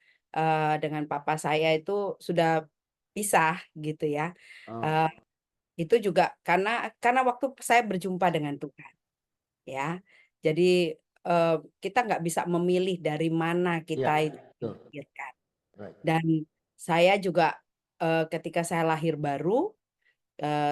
dengan papa saya itu sudah pisah gitu ya. oh, Eh, itu juga karena waktu saya berjumpa dengan Tuhan ya. Jadi kita nggak bisa memilih dari mana ya, kita itu betul, dilahirkan. right. Dan saya juga ketika saya lahir baru,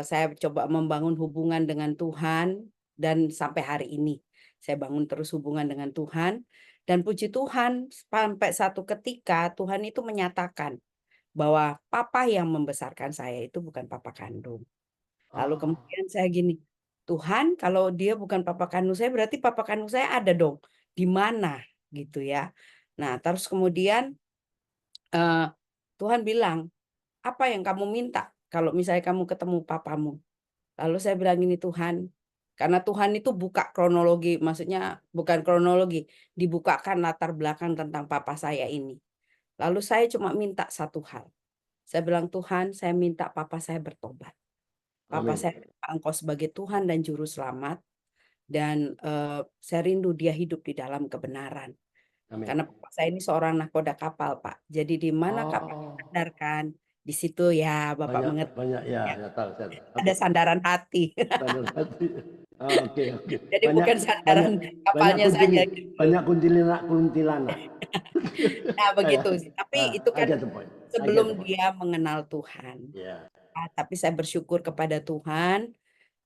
saya coba membangun hubungan dengan Tuhan, dan sampai hari ini saya bangun terus hubungan dengan Tuhan, dan puji Tuhan sampai satu ketika Tuhan itu menyatakan bahwa papa yang membesarkan saya itu bukan papa kandung. Lalu Oh, kemudian saya gini, Tuhan, kalau dia bukan papa kandung saya, berarti papa kandung saya ada dong di mana gitu ya. Nah, terus kemudian eh, Tuhan bilang, apa yang kamu minta kalau misalnya kamu ketemu papamu? Lalu saya bilang ini, Tuhan, karena Tuhan itu buka kronologi, maksudnya bukan kronologi, dibukakan latar belakang tentang papa saya ini. Lalu saya cuma minta satu hal. Saya bilang, Tuhan, saya minta papa saya bertobat. Papa amin, saya terima Engkau sebagai Tuhan dan Juru Selamat, dan saya rindu dia hidup di dalam kebenaran. amin. Karena papa saya ini seorang nahkoda kapal, Pak. Jadi di mana kapal Oh, disandarkan, di situ ya Bapak banyak mengerti banyak ya, ya, ya tahu saya. ada Oke, sandaran hati. standar hati. Oh, oke, oke. Jadi Banyak bukan banyak sandaran banyak kapalnya saja gitu. banyak kuntilanak. Nah, Ya, begitu sih. Tapi itu I kan get the point. I get the sebelum point. dia mengenal Tuhan. Ya, Tapi saya bersyukur kepada Tuhan.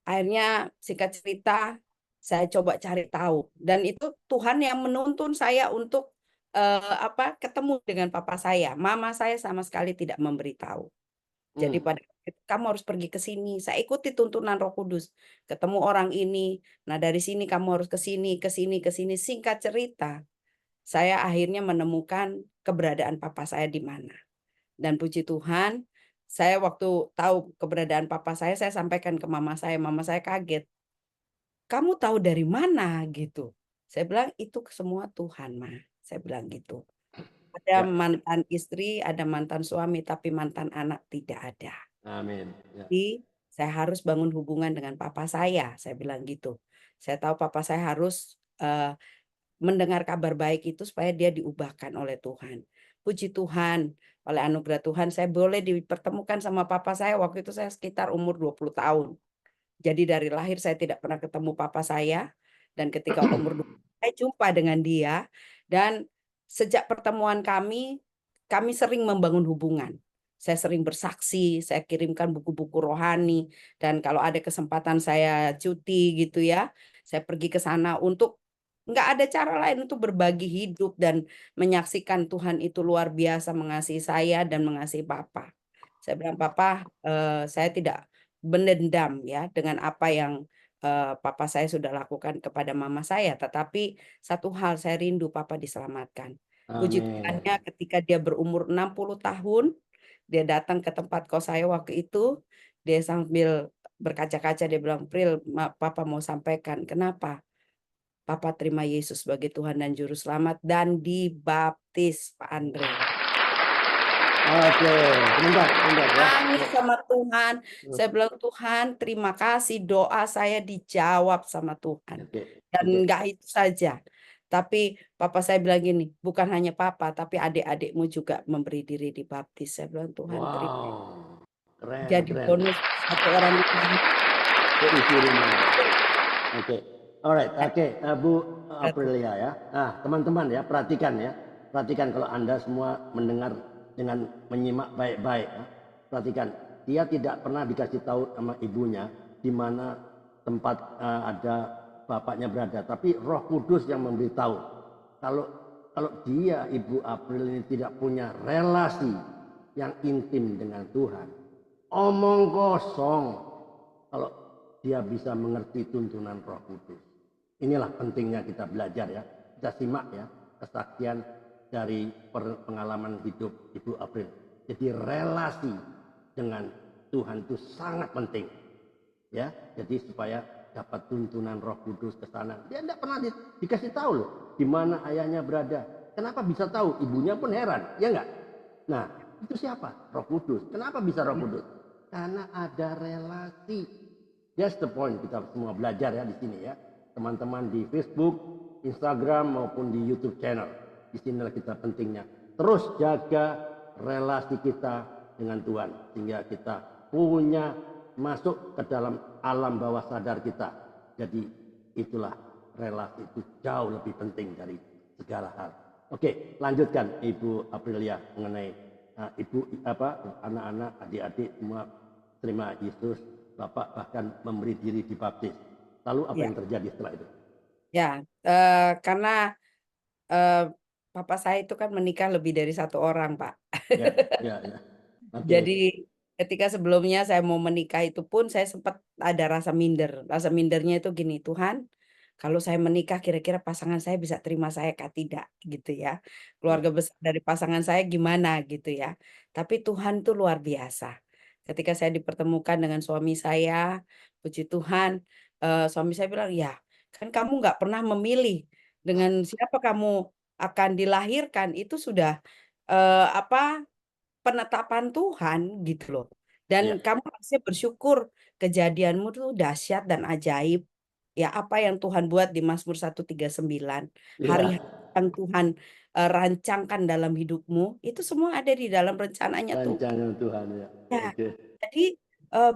Akhirnya singkat cerita, saya coba cari tahu. Dan itu Tuhan yang menuntun saya untuk ketemu dengan papa saya. Mama saya sama sekali tidak memberitahu. Jadi hmm, pada kamu harus pergi ke sini. Saya ikuti tuntunan Roh Kudus. Ketemu orang ini. Nah, dari sini kamu harus ke sini, ke sini, ke sini. Singkat cerita, saya akhirnya menemukan keberadaan papa saya di mana. Dan puji Tuhan, saya waktu tahu keberadaan papa saya sampaikan ke mama saya. Mama saya kaget. Kamu tahu dari mana gitu? Saya bilang itu semua Tuhan, Ma. Saya bilang gitu. Ada ya, mantan istri, ada mantan suami, tapi mantan anak tidak ada. amin. Ya, Jadi saya harus bangun hubungan dengan papa saya bilang gitu. Saya tahu papa saya harus mendengar kabar baik itu supaya dia diubahkan oleh Tuhan. Puji Tuhan, oleh anugerah Tuhan saya boleh dipertemukan sama papa saya waktu itu saya sekitar umur 20 tahun. Jadi dari lahir saya tidak pernah ketemu papa saya, dan ketika umur 2 saya jumpa dengan dia, dan sejak pertemuan kami sering membangun hubungan. Saya sering bersaksi, saya kirimkan buku-buku rohani, dan kalau ada kesempatan saya cuti gitu ya, saya pergi ke sana untuk nggak ada cara lain untuk berbagi hidup dan menyaksikan Tuhan itu luar biasa mengasihi saya dan mengasihi papa. Saya bilang, "Papa, saya tidak mendendam ya dengan apa yang papa saya sudah lakukan kepada mama saya, tetapi satu hal saya rindu papa diselamatkan." Puji Tuhannya Amin. ketika dia berumur 60 tahun, dia datang ke tempat kos saya waktu itu, dia sambil berkaca-kaca dia bilang, "Pril, papa mau sampaikan." "Kenapa?" "Papa terima Yesus sebagai Tuhan dan Juru Selamat dan dibaptis, Pak Andre." Oke, sebentar, sebentar ya. Nangis sama Tuhan. Hmm, Saya bilang, "Tuhan, terima kasih, doa saya dijawab sama Tuhan." Oke, Dan oke. enggak itu saja, tapi papa saya bilang gini, "Bukan hanya papa, tapi adik-adikmu juga memberi diri dibaptis." Saya bilang, "Tuhan, terima." Wow, keren, Jadi keren. bonus satu orang di sana. Keisi rumah. Oke, alright, oke, Bu Aprilia ya. Nah, teman-teman ya, perhatikan ya. Perhatikan kalau Anda semua mendengar dengan menyimak baik-baik. Ya. Perhatikan, dia tidak pernah dikasih tahu sama ibunya di mana tempat ada bapaknya berada, tapi Roh Kudus yang memberitahu. Kalau kalau dia Ibu April ini tidak punya relasi yang intim dengan Tuhan, omong kosong. Kalau dia bisa mengerti tuntunan Roh Kudus. Inilah pentingnya kita belajar ya. Kita simak ya kesaksian dari pengalaman hidup Ibu April. Jadi relasi dengan Tuhan itu sangat penting. Ya, jadi supaya dapat tuntunan Roh Kudus ke sana. Dia tidak pernah dikasih tahu loh di mana ayahnya berada. Kenapa bisa tahu? Ibunya pun heran, ya enggak? Nah, itu siapa? Roh Kudus. Kenapa bisa Roh Kudus? Karena ada relasi. That's the point kita semua belajar ya di sini ya. Teman-teman di Facebook, Instagram maupun di YouTube channel. Di sinilah kita pentingnya. Terus jaga relasi kita dengan Tuhan sehingga kita punya masuk ke dalam alam bawah sadar kita. Jadi itulah relasi itu jauh lebih penting dari segala hal. Oke, lanjutkan Ibu Aprilia mengenai ibu anak-anak, adik-adik semua terima Yesus, Bapak bahkan memberi diri dibaptis. Lalu apa Ya, yang terjadi setelah itu? ya, karena papa saya itu kan menikah lebih dari satu orang, Pak. Ya, ya, ya. Oke. Jadi ketika sebelumnya saya mau menikah itu pun saya sempat ada rasa minder. Rasa mindernya itu gini, "Tuhan, kalau saya menikah kira-kira pasangan saya bisa terima saya kah tidak?" Gitu ya. Ya. Keluarga besar dari pasangan saya gimana gitu ya. Tapi Tuhan tuh luar biasa. Ketika saya dipertemukan dengan suami saya, puji Tuhan, suami saya bilang, "Ya, kan kamu nggak pernah memilih dengan siapa kamu akan dilahirkan, itu sudah, apa, penetapan Tuhan gitu loh. Ya. Dan kamu harusnya bersyukur kejadianmu tuh dahsyat dan ajaib. Ya apa yang Tuhan buat di Mazmur 139, Ya. hari-hari yang Tuhan, rancangkan dalam hidupmu, itu semua ada di dalam rencananya Tuhan. Rancangan Tuhan ya. Ya, Oke. jadi,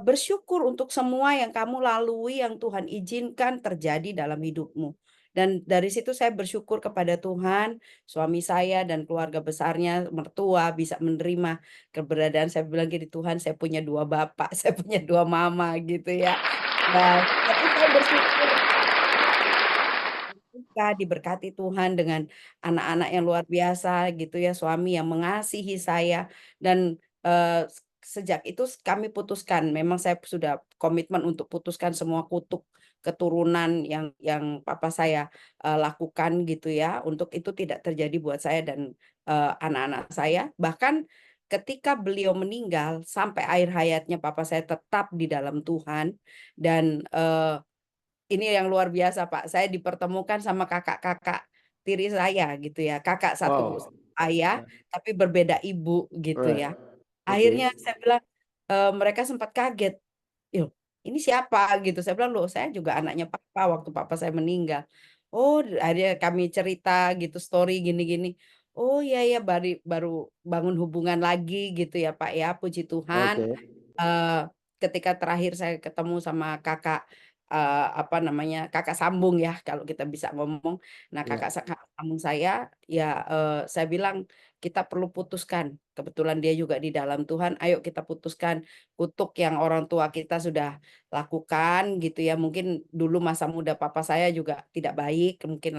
bersyukur untuk semua yang kamu lalui, yang Tuhan izinkan terjadi dalam hidupmu. Dan dari situ saya bersyukur kepada Tuhan, suami saya dan keluarga besarnya, mertua bisa menerima keberadaan saya bilang gini, "Tuhan saya punya 2 bapak, saya punya 2 mama," gitu ya. Nah, tapi saya bersyukur kita diberkati Tuhan dengan anak-anak yang luar biasa gitu ya, suami yang mengasihi saya dan, sejak itu kami putuskan memang saya sudah komitmen untuk putuskan semua kutuk keturunan yang papa saya, lakukan gitu ya, untuk itu tidak terjadi buat saya dan, anak-anak saya. Bahkan ketika beliau meninggal sampai akhir hayatnya papa saya tetap di dalam Tuhan dan, ini yang luar biasa, Pak, saya dipertemukan sama kakak-kakak tiri saya gitu ya, kakak satu Wow. ayah, Ya. tapi berbeda ibu gitu Right. ya. Akhirnya Oke. saya bilang, mereka sempat kaget, "Loh, ini siapa?" Gitu, saya bilang, "Loh, saya juga anaknya papa waktu papa saya meninggal." Oh, akhirnya kami cerita gitu, story gini-gini. "Oh, iya ya, baru bangun hubungan lagi," gitu ya, Pak, ya, puji Tuhan, Oke. ketika terakhir saya ketemu sama kakak, kakak sambung ya kalau kita bisa ngomong. Nah Iya, kakak sambung saya, ya, saya bilang, "Kita perlu putuskan." Kebetulan dia juga di dalam Tuhan, "Ayo kita putuskan kutuk yang orang tua kita sudah lakukan," gitu ya. Mungkin dulu masa muda papa saya juga tidak baik, mungkin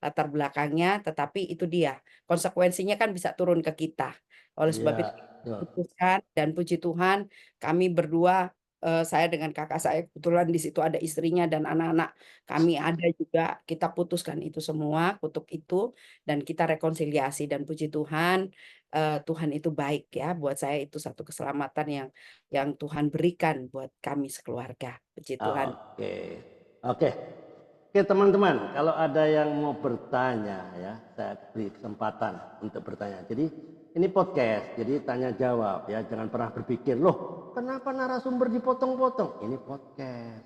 latar belakangnya, tetapi itu dia, konsekuensinya kan bisa turun ke kita. Oleh sebab iya, itu betul. putuskan dan puji Tuhan kami berdua, saya dengan kakak saya kebetulan di situ ada istrinya dan anak-anak kami ada juga, kita putuskan itu semua, kutuk itu, dan kita rekonsiliasi dan puji Tuhan, Tuhan itu baik ya, buat saya itu satu keselamatan yang Tuhan berikan buat kami sekeluarga, puji Tuhan. Oke, oke, oke teman-teman. Kalau ada yang mau bertanya ya, saya beri kesempatan untuk bertanya. Jadi ini podcast, jadi tanya jawab ya. Jangan pernah berpikir, loh, kenapa narasumber dipotong-potong? Ini podcast,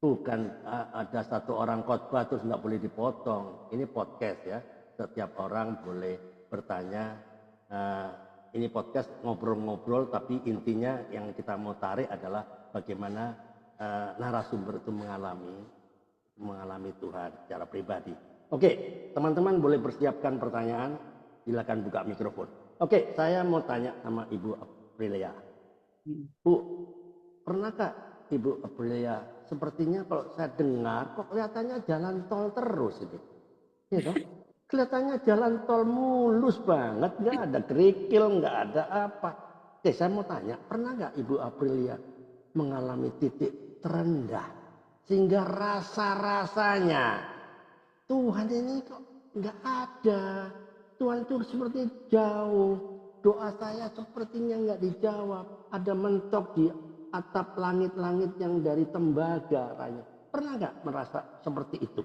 bukan ada satu orang khotbah terus nggak boleh dipotong. Ini podcast ya. Setiap orang boleh bertanya. Eh, ini podcast ngobrol-ngobrol, tapi intinya yang kita mau tarik adalah bagaimana narasumber itu mengalami Tuhan secara pribadi. Oke, teman-teman boleh persiapkan pertanyaan, silakan buka mikrofon. Oke, saya mau tanya sama Ibu Aprilia. Hmm. Bu, pernahkah Ibu Aprilia, sepertinya kalau saya dengar kok kelihatannya jalan tol terus itu. Iya toh? Kelihatannya jalan tol mulus banget, nggak ada kerikil, nggak ada apa. Oke, saya mau tanya, pernah nggak Ibu Aprilia mengalami titik terendah sehingga rasa-rasanya Tuhan ini kok nggak ada, Tuhan itu seperti jauh, doa saya sepertinya nggak dijawab, ada mentok di atap langit-langit yang dari tembaga raya. Pernah nggak merasa seperti itu?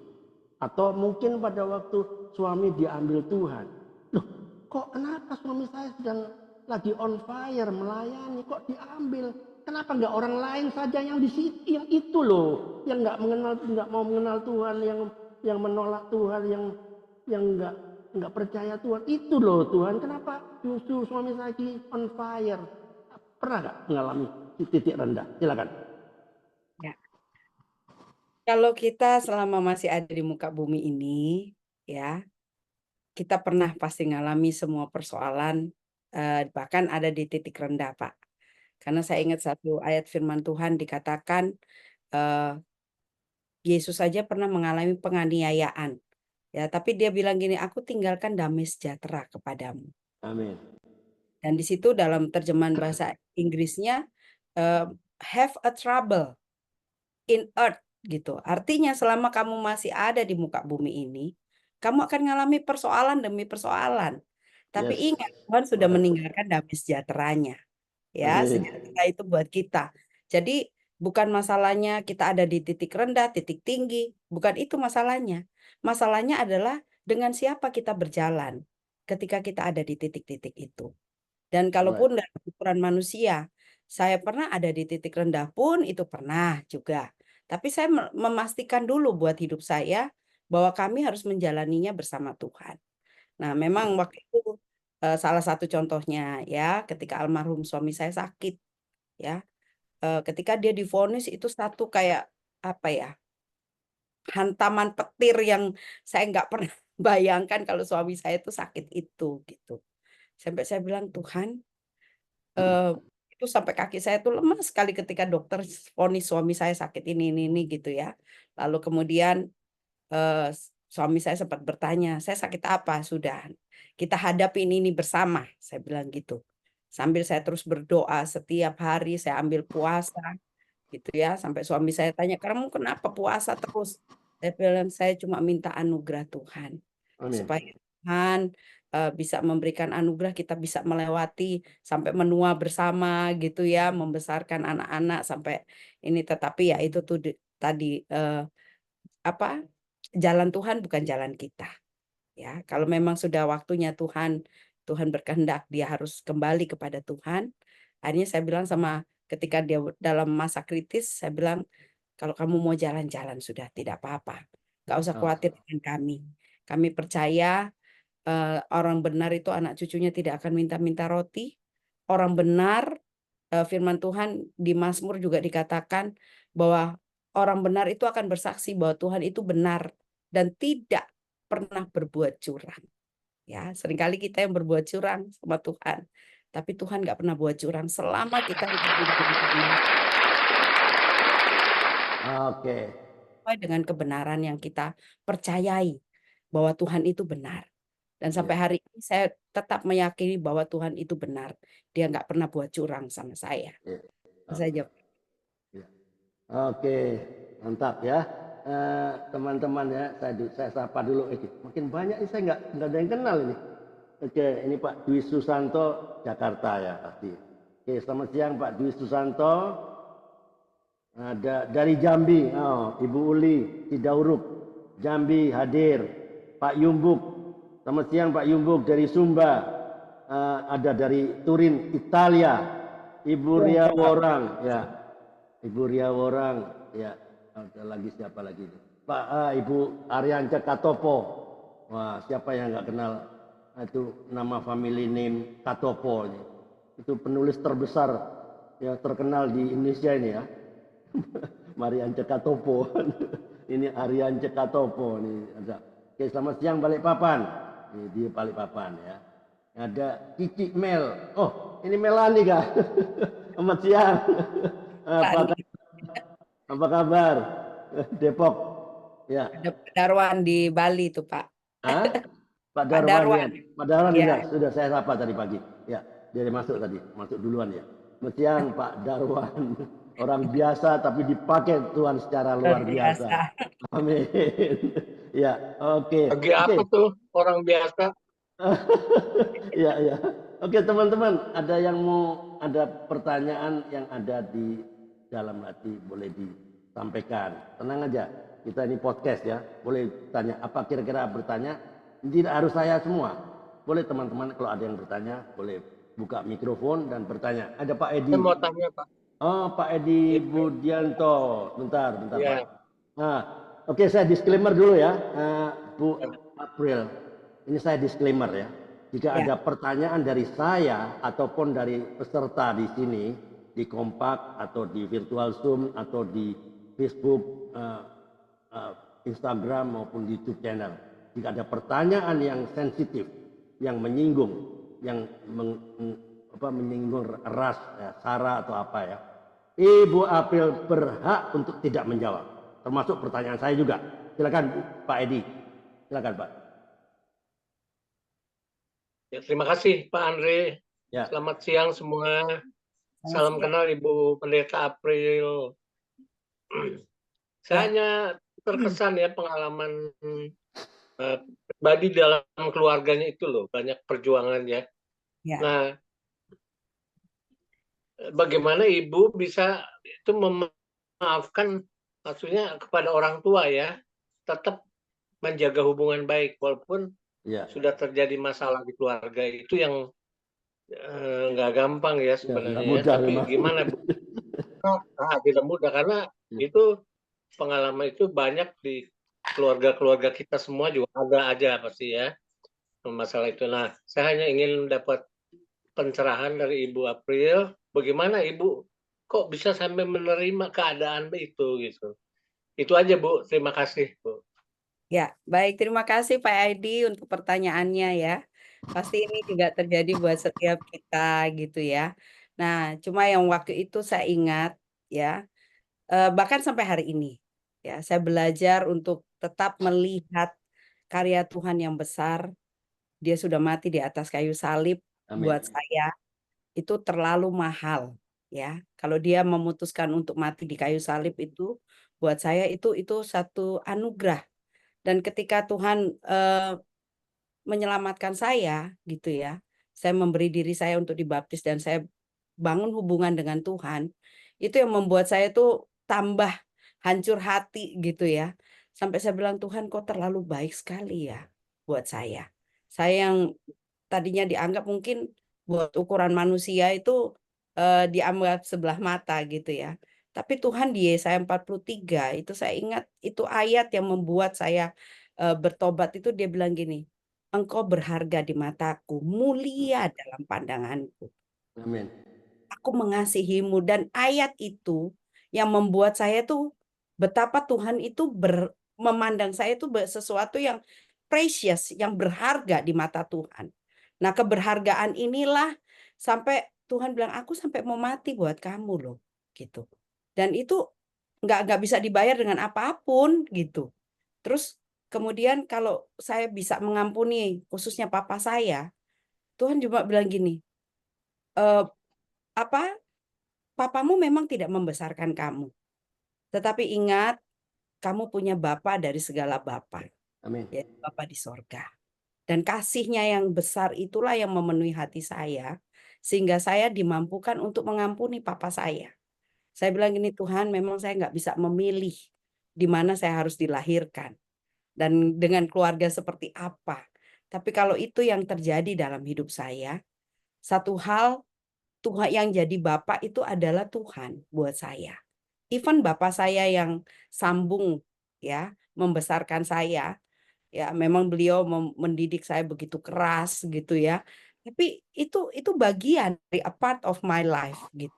Atau mungkin pada waktu suami diambil Tuhan, loh kok kenapa suami saya sedang lagi on fire melayani kok diambil? Kenapa nggak orang lain saja yang di situ, yang itu loh, yang nggak mau mengenal Tuhan, yang menolak Tuhan, yang nggak percaya Tuhan, itu loh Tuhan. Kenapa justru suami saya lagi on fire? Pernah nggak mengalami titik rendah? Silakan. Ya. Kalau kita selama masih ada di muka bumi ini, ya, kita pernah pasti ngalami semua persoalan, bahkan ada di titik rendah, Pak. Karena saya ingat satu ayat firman Tuhan dikatakan, eee, Yesus saja pernah mengalami penganiayaan, ya, tapi dia bilang gini, "Aku tinggalkan damai sejahtera kepadamu." Amin. Dan di situ dalam terjemahan bahasa Inggrisnya, "Have a trouble in earth," gitu. Artinya selama kamu masih ada di muka bumi ini, kamu akan mengalami persoalan demi persoalan. Tapi Yes. ingat, Tuhan sudah Right. meninggalkan damai sejahteranya. Ya, Amin. sejahtera itu buat kita. Jadi bukan masalahnya kita ada di titik rendah, titik tinggi, bukan itu masalahnya. Masalahnya adalah dengan siapa kita berjalan ketika kita ada di titik-titik itu. Dan Right. kalaupun dalam ukuran manusia, saya pernah ada di titik rendah pun itu pernah juga. Tapi saya memastikan dulu buat hidup saya bahwa kami harus menjalaninya bersama Tuhan. Nah, memang waktu itu salah satu contohnya ya, ketika almarhum suami saya sakit ya, ketika dia divonis itu satu kayak apa ya, hantaman petir yang saya nggak pernah bayangkan kalau suami saya itu sakit itu gitu. Sampai saya bilang, "Tuhan," eee, itu sampai kaki saya tuh lemas sekali ketika dokter vonis suami saya sakit ini gitu ya. Lalu kemudian suami saya sempat bertanya, "Saya sakit apa?" "Sudah, kita hadapin ini bersama," saya bilang gitu. Sambil saya terus berdoa setiap hari, saya ambil puasa gitu ya, sampai suami saya tanya, "Kamu kenapa puasa terus?" Saya bilang, "Saya cuma minta anugerah Tuhan, Amin. supaya Tuhan, bisa memberikan anugerah kita bisa melewati sampai menua bersama gitu ya, membesarkan anak-anak sampai ini." Tetapi ya itu tuh tadi, apa, jalan Tuhan bukan jalan kita, ya. Kalau memang sudah waktunya Tuhan berkehendak dia harus kembali kepada Tuhan, akhirnya saya bilang ketika dia dalam masa kritis, saya bilang, "Kalau kamu mau jalan-jalan sudah, tidak apa-apa, nggak usah Oh, khawatir dengan kami. Kami percaya, orang benar itu anak cucunya tidak akan minta-minta roti, orang benar firman Tuhan di Mazmur juga dikatakan bahwa orang benar itu akan bersaksi bahwa Tuhan itu benar dan tidak pernah berbuat curang. Ya, seringkali kita yang berbuat curang sama Tuhan, tapi Tuhan nggak pernah buat curang selama kita hidup di dunia ini. Oke. Sesuai dengan kebenaran yang kita percayai bahwa Tuhan itu benar. Dan sampai Iya. hari ini saya tetap meyakini bahwa Tuhan itu benar. Dia nggak pernah buat curang sama saya. Iya. Itu saja. Iya. Oke, mantap ya. Teman-teman ya, saya sapa dulu. Makin banyak ini saya nggak ada yang kenal ini. Oke, ini Pak Dwi Susanto, Jakarta ya pasti. Oke, selamat siang Pak Dwi Susanto. Ada dari Jambi, Ibu Uli Cidauruk, Jambi hadir. Pak Yumbuk, selamat siang Pak Yumbuk dari Sumba. Ada dari Turin, Italia. Ibu Ria Worang, ya. Ibu Ria Worang, ya. Ada lagi siapa lagi? Ibu Arianca Katopo. Wah, siapa yang nggak kenal? Itu nama family name Katopo. Itu penulis terbesar yang terkenal di Indonesia ini ya. Marianca Katopo. Ini Arianca Katopo nih ada. Oke, selamat siang Balikpapan. Ini di Balikpapan ya. Ada Cici Mel. Oh, ini Melani kah? Selamat siang. Apa kabar? Depok. Ya. Ada Pak Darwan di Bali tuh Pak. Pak Darwan. Ya. Pak Darwan ya. Sudah saya sapa tadi pagi. Ya, dia masuk tadi, masuk duluan ya. Selamat siang Pak Darwan. Orang biasa tapi dipakai Tuhan secara luar biasa. Amin. Ya, oke. Bagi apa tuh orang biasa? Ya. Oke, teman-teman, ada pertanyaan yang ada di dalam hati boleh disampaikan. Tenang aja, kita ini podcast ya. Boleh tanya apa kira-kira bertanya. Tidak harus saya semua. Boleh teman-teman kalau ada yang bertanya, boleh buka mikrofon dan bertanya. Ada Pak Edi. Saya mau tanya Pak. Oh, Pak Edi Budianto. Bentar Ya. Pak. Oke, saya disclaimer dulu ya, Bu April. Ini saya disclaimer ya. Jika ada pertanyaan dari saya ataupun dari peserta di sini, di Kompak atau di Virtual Zoom atau di Facebook, Instagram maupun di YouTube channel. Jika ada pertanyaan yang sensitif, yang menyinggung, yang menyinggung ras, ya, sara atau apa ya, Ibu April berhak untuk tidak menjawab. Termasuk pertanyaan saya juga. Silakan Pak Edi. Silakan Pak. Ya, terima kasih Pak Andre. Ya. Selamat siang semua. Salam kenal Ibu Pendeta April. Saya hanya terkesan ya pengalaman pribadi dalam keluarganya itu loh, banyak perjuangan ya. Nah, bagaimana Ibu bisa itu memaafkan, maksudnya kepada orang tua ya, tetap menjaga hubungan baik walaupun sudah terjadi masalah di keluarga itu yang nggak gampang ya sebenarnya. Mudah, tapi memang. Gimana Bu? Tidak mudah karena itu pengalaman itu banyak di keluarga-keluarga kita semua juga ada aja pasti ya masalah itu. Nah, saya hanya ingin dapat pencerahan dari Ibu April, bagaimana Ibu kok bisa sampai menerima keadaan itu gitu. Itu aja Bu, terima kasih Bu. Ya, baik, terima kasih Pak Edi untuk pertanyaannya ya. Pasti ini juga terjadi buat setiap kita gitu ya. Nah, cuma yang waktu itu saya ingat ya, bahkan sampai hari ini ya, saya belajar untuk tetap melihat karya Tuhan yang besar. Dia sudah mati di atas kayu salib. Amin. Buat saya itu terlalu mahal ya. Kalau dia memutuskan untuk mati di kayu salib itu, buat saya itu satu anugerah. Dan ketika Tuhan menyelamatkan saya gitu ya, saya memberi diri saya untuk dibaptis dan saya bangun hubungan dengan Tuhan, itu yang membuat saya tuh tambah hancur hati gitu ya. Sampai saya bilang, Tuhan kok terlalu baik sekali ya buat saya. Saya yang tadinya dianggap mungkin buat ukuran manusia itu dianggap sebelah mata gitu ya. Tapi Tuhan di Yesaya 43 itu saya ingat itu ayat yang membuat saya bertobat itu dia bilang gini, engkau berharga di mataku, mulia dalam pandanganku. Amin. aku mengasihimu. Dan ayat itu yang membuat saya tuh betapa Tuhan itu memandang saya itu sesuatu yang precious, yang berharga di mata Tuhan. Nah, keberhargaan inilah sampai Tuhan bilang, aku sampai mau mati buat kamu loh, gitu. Dan itu nggak bisa dibayar dengan apapun, gitu. Terus kemudian kalau saya bisa mengampuni, khususnya papa saya, Tuhan juga bilang gini, "Eh, apa papamu memang tidak membesarkan kamu, tetapi ingat kamu punya Bapa dari segala Bapa, Amin. yaitu Bapa di sorga. Dan kasihnya yang besar itulah yang memenuhi hati saya, sehingga saya dimampukan untuk mengampuni papa saya. Saya bilang gini, Tuhan memang saya nggak bisa memilih di mana saya harus dilahirkan. Dan dengan keluarga seperti apa. Tapi kalau itu yang terjadi dalam hidup saya, satu hal Tuhan yang jadi Bapak itu adalah Tuhan buat saya. Even Bapak saya yang sambung ya, membesarkan saya, ya memang beliau mendidik saya begitu keras gitu ya. Tapi itu bagian dari a part of my life gitu.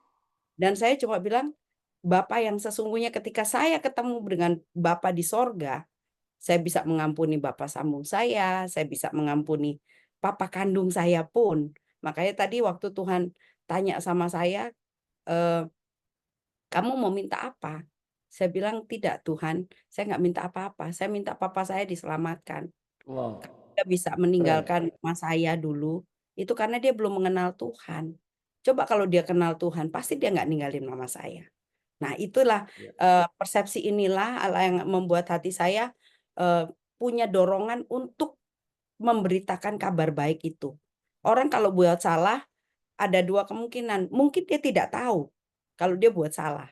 Dan saya cuma bilang Bapak yang sesungguhnya ketika saya ketemu dengan Bapak di sorga, saya bisa mengampuni bapak sambung saya bisa mengampuni papa kandung saya pun. Makanya tadi waktu Tuhan tanya sama saya, eee, "Kamu mau minta apa?" Saya bilang, "Tidak Tuhan, saya nggak minta apa-apa, saya minta papa saya diselamatkan." Wow, Dia bisa keren. meninggalkan mama saya dulu, itu karena dia belum mengenal Tuhan. Coba kalau dia kenal Tuhan, pasti dia nggak ninggalin mama saya. Nah, itulah, Ya. persepsi inilah yang membuat hati saya, eee, punya dorongan untuk memberitakan kabar baik itu. Orang kalau buat salah, ada 2 kemungkinan, mungkin dia tidak tahu kalau dia buat salah.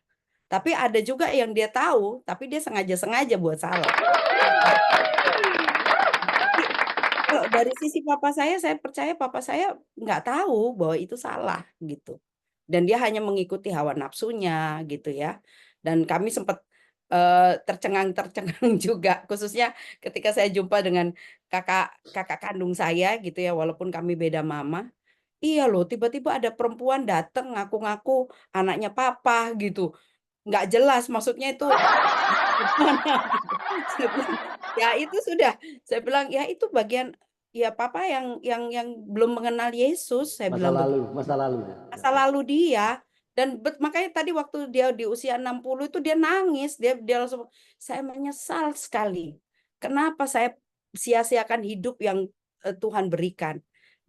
Tapi ada juga yang dia tahu, tapi dia sengaja-sengaja buat salah. Tapi kalau dari sisi papa saya percaya papa saya nggak tahu bahwa itu salah, gitu. Dan dia hanya mengikuti hawa nafsunya gitu ya. Dan kami sempat, tercengang-tercengang juga khususnya ketika saya jumpa dengan kakak kakak kandung saya gitu ya, walaupun kami beda mama. Iya loh, tiba-tiba ada perempuan datang ngaku-ngaku anaknya papa gitu. Nggak jelas maksudnya itu gimana gitu. Saya bilang, "Ya itu sudah," saya bilang, "ya itu bagian ya papa yang belum mengenal Yesus," saya bilang begitu. Masa lalu ya. Ya, Masa ya. lalu dia dan makanya tadi waktu dia di usia 60 itu dia nangis, dia langsung, "Saya menyesal sekali. Kenapa saya sia-siakan hidup yang, Tuhan berikan."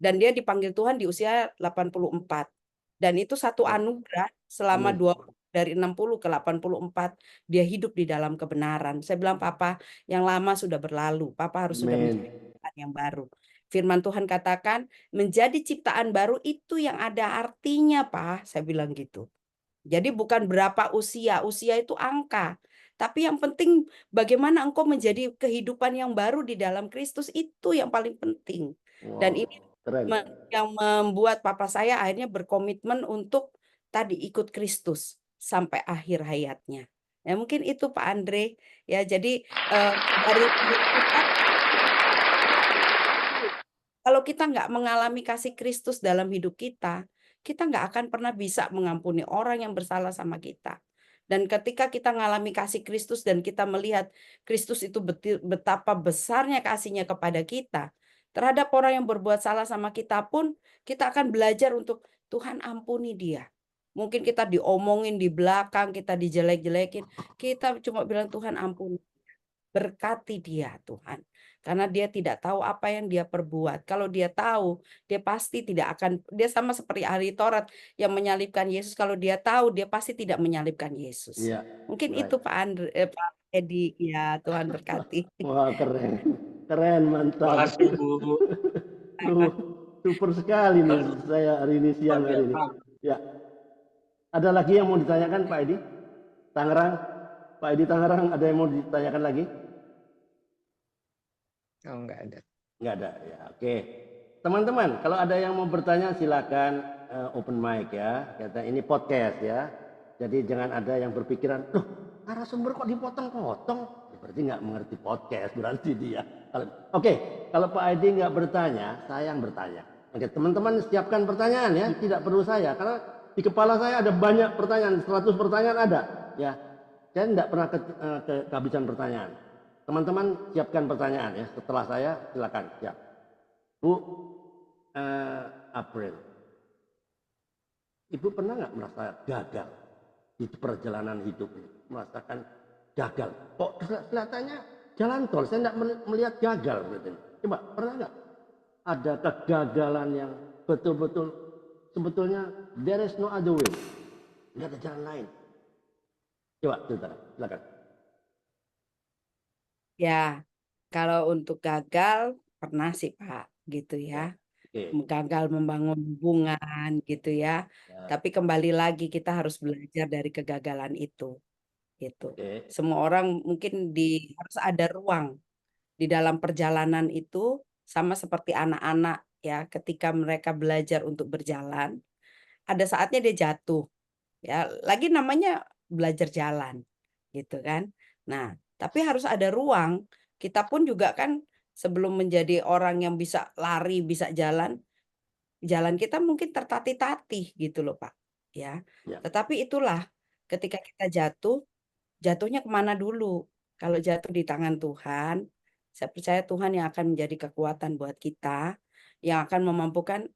Dan dia dipanggil Tuhan di usia 84. Dan itu satu Wah, anugerah selama amin. dari 60 ke 84 dia hidup di dalam kebenaran. Saya bilang, "Papa, yang lama sudah berlalu, papa harus sudah Amin. menjadi ciptaan yang baru." Firman Tuhan katakan menjadi ciptaan baru itu yang ada artinya, Pak, saya bilang gitu. Jadi bukan berapa usia, usia itu angka. Tapi yang penting bagaimana engkau menjadi kehidupan yang baru di dalam Kristus itu yang paling penting. Dan Wow, ini keren. yang membuat papa saya akhirnya berkomitmen untuk tadi ikut Kristus sampai akhir hayatnya. Ya mungkin itu Pak Andre, ya jadi, dari hidup kita kalau kita nggak mengalami kasih Kristus dalam hidup kita nggak akan pernah bisa mengampuni orang yang bersalah sama kita. Dan ketika kita mengalami kasih Kristus dan kita melihat Kristus itu betapa besarnya kasihnya kepada kita, terhadap orang yang berbuat salah sama kita pun, kita akan belajar untuk Tuhan ampuni dia. Mungkin kita diomongin di belakang, kita dijelek-jelekin, kita cuma bilang Tuhan ampuni. Berkati dia Tuhan, karena dia tidak tahu apa yang dia perbuat. Kalau dia tahu, dia pasti tidak akan dia sama seperti ahli Taurat yang menyalibkan Yesus, kalau dia tahu, dia pasti tidak menyalibkan Yesus. Iya, Mungkin baik. itu Pak Edi, ya Tuhan berkati. Wah, keren. Keren, Terima mantap. kasih Bu. Super sekali nih saya hari ini Luar siang hari ini. biasa. Ya, ada lagi yang mau ditanyakan Pak Edi? Tangerang? Pak Edi Tangerang, ada yang mau ditanyakan lagi? Oh, enggak ada. Nggak ada, ya oke. Teman-teman, kalau ada yang mau bertanya silakan open mic ya. Kata ini podcast ya. Jadi jangan ada yang berpikiran, loh narasumber kok dipotong-potong? Ya, berarti nggak mengerti podcast berarti dia. Oke, kalau Pak Edi nggak bertanya, saya yang bertanya. Oke, teman-teman siapkan pertanyaan ya, tidak perlu saya karena Di kepala saya ada banyak pertanyaan, 100 pertanyaan ada. Ya, saya tidak pernah kehabisan pertanyaan. Teman-teman siapkan pertanyaan ya. Setelah saya silakan siap. Bu April, Ibu pernah nggak merasa gagal di perjalanan hidup ini? Merasakan gagal? Kok kelihatannya jalan tol, saya tidak melihat gagal. Coba, pernah nggak ada kegagalan yang betul-betul sebetulnya there is no other way, nggak ada jalan lain? Coba cerita, silakan. Ya, kalau untuk gagal pernah sih Pak, gitu ya. Gagal membangun hubungan gitu ya. Tapi kembali lagi kita harus belajar dari kegagalan itu. Gitu. Semua orang mungkin harus ada ruang di dalam perjalanan itu, sama seperti anak-anak ya, ketika mereka belajar untuk berjalan, ada saatnya dia jatuh. Ya, lagi namanya belajar jalan gitu kan. Nah, tapi harus ada ruang. Kita pun juga kan sebelum menjadi orang yang bisa lari, bisa jalan kita mungkin tertatih-tatih gitu loh Pak, ya. Tetapi itulah ketika kita jatuhnya kemana dulu? Kalau jatuh di tangan Tuhan, saya percaya Tuhan yang akan menjadi kekuatan buat kita, yang akan memampukan,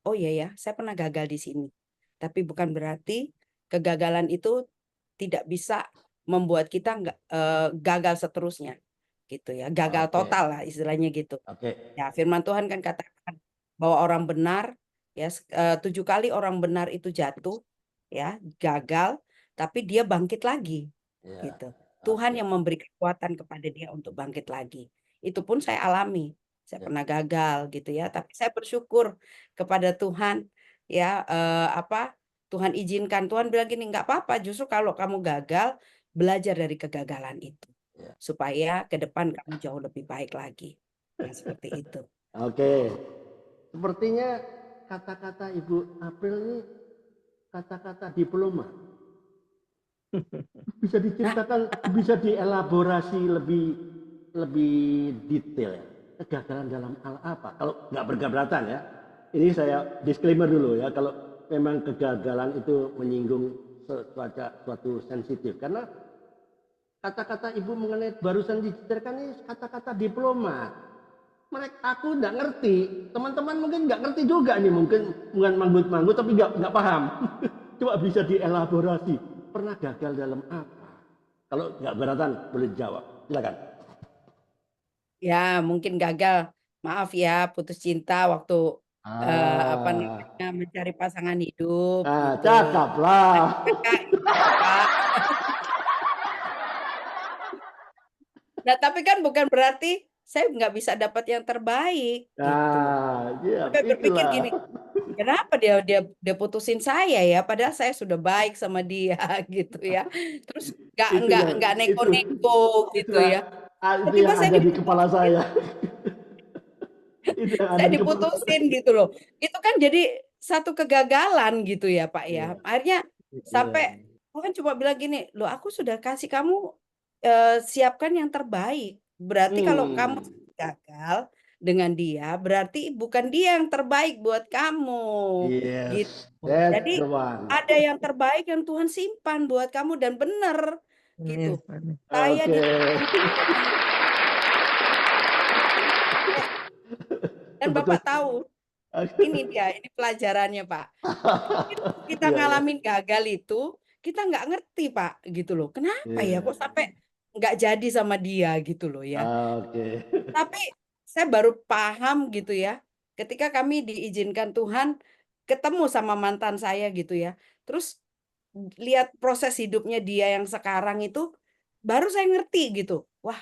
oh iya ya, saya pernah gagal di sini. Tapi bukan berarti kegagalan itu tidak bisa membuat kita gagal seterusnya, gitu ya. Gagal total lah istilahnya gitu. Ya, firman Tuhan kan katakan bahwa orang benar ya 7 kali orang benar itu jatuh ya, gagal, tapi dia bangkit lagi. Gitu. Tuhan yang memberi kekuatan kepada dia untuk bangkit lagi. Itu pun saya alami. Saya pernah gagal gitu ya, tapi saya bersyukur kepada Tuhan ya Tuhan izinkan. Tuhan bilang gini, nggak apa-apa, justru kalau kamu gagal, belajar dari kegagalan itu. Supaya ke depan kamu jauh lebih baik lagi. Nah, seperti itu. Sepertinya kata-kata Ibu April ini kata-kata diploma. Bisa diceritakan, bisa dielaborasi lebih detail ya. Kegagalan dalam hal apa? Kalau nggak berkeberatan ya. Ini saya disclaimer dulu ya. Kalau memang kegagalan itu menyinggung suatu sensitif. Karena kata-kata Ibu mengenai barusan diceritakan ini kata-kata diploma. Aku nggak ngerti, teman-teman mungkin nggak ngerti juga nih, mungkin bukan manggut-manggut tapi nggak paham. Coba bisa dielaborasi, pernah gagal dalam apa? Kalau nggak beratan boleh jawab, silakan. Ya mungkin gagal, maaf ya, putus cinta waktu mencari pasangan hidup. Gitu. Cakep lah. Nah tapi kan bukan berarti saya nggak bisa dapat yang terbaik. Gitu. Sampai berpikir gini, kenapa dia putusin saya ya? Padahal saya sudah baik sama dia gitu ya. Terus nggak neko-neko gitu ya. Itu yang ada di kepala saya. Saya diputusin gitu loh. Itu kan jadi satu kegagalan gitu ya Pak ya. Akhirnya sampai Tuhan cuma bilang gini, loh aku sudah kasih kamu siapkan yang terbaik. Berarti kalau kamu gagal dengan dia, berarti bukan dia yang terbaik buat kamu. Gitu. Jadi ada yang terbaik yang Tuhan simpan buat kamu dan benar gitu. Saya dan Bapak tahu, ini pelajarannya Pak. Kita ngalamin gagal itu, kita nggak ngerti Pak, gitu loh. Kenapa ya kok sampai nggak jadi sama dia gitu loh ya. Tapi saya baru paham gitu ya, ketika kami diizinkan Tuhan ketemu sama mantan saya gitu ya. Terus lihat proses hidupnya dia yang sekarang itu, baru saya ngerti gitu. Wah,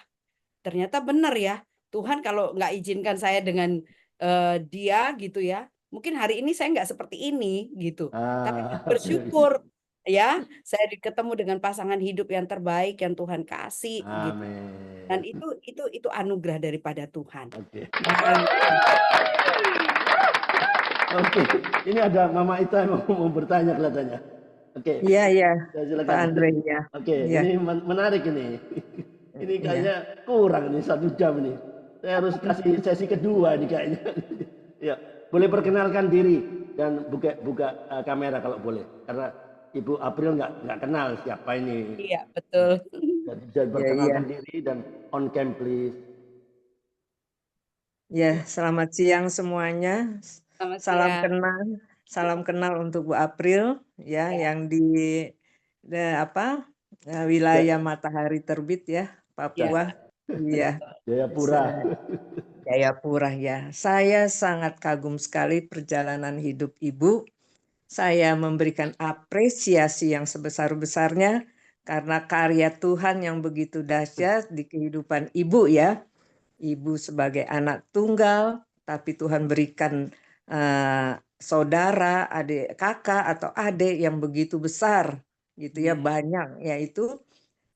ternyata benar ya. Tuhan kalau nggak izinkan saya dengan dia gitu ya, mungkin hari ini saya nggak seperti ini gitu. Tapi bersyukur ya, saya ketemu dengan pasangan hidup yang terbaik yang Tuhan kasih gitu. Dan itu anugerah daripada Tuhan. Ini ada Mama Ita yang mau bertanya kelihatannya. Iya, Pak Andre ya. Ini menarik ini. Ini kayaknya kurang nih 1 jam ini. Saya harus kasih sesi kedua nih kayaknya. Ya, boleh perkenalkan diri dan buka kamera kalau boleh, karena Ibu April nggak kenal siapa ini. Iya, betul. Jadi bisa perkenalkan diri dan on cam please. Ya, selamat siang semuanya. Selamat siang. Salam kenal untuk Bu April ya, yang di wilayah Matahari Terbit ya, Papua. Iya. Jayapura. Jayapura ya. Saya sangat kagum sekali perjalanan hidup Ibu. Saya memberikan apresiasi yang sebesar-besarnya karena karya Tuhan yang begitu dahsyat di kehidupan Ibu ya. Ibu sebagai anak tunggal, tapi Tuhan berikan saudara, adik kakak atau adik yang begitu besar, gitu ya, banyak. Yaitu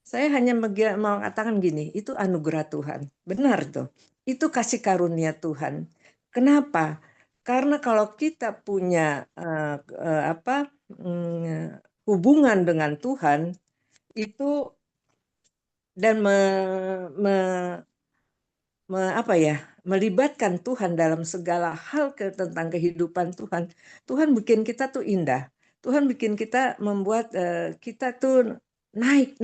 saya hanya mau katakan gini, itu anugerah Tuhan, benar tuh. Itu kasih karunia Tuhan. Kenapa? Karena kalau kita punya hubungan dengan Tuhan itu dan melibatkan Tuhan dalam segala hal tentang kehidupan Tuhan. Tuhan bikin kita tuh indah. Tuhan bikin kita membuat kita tuh naik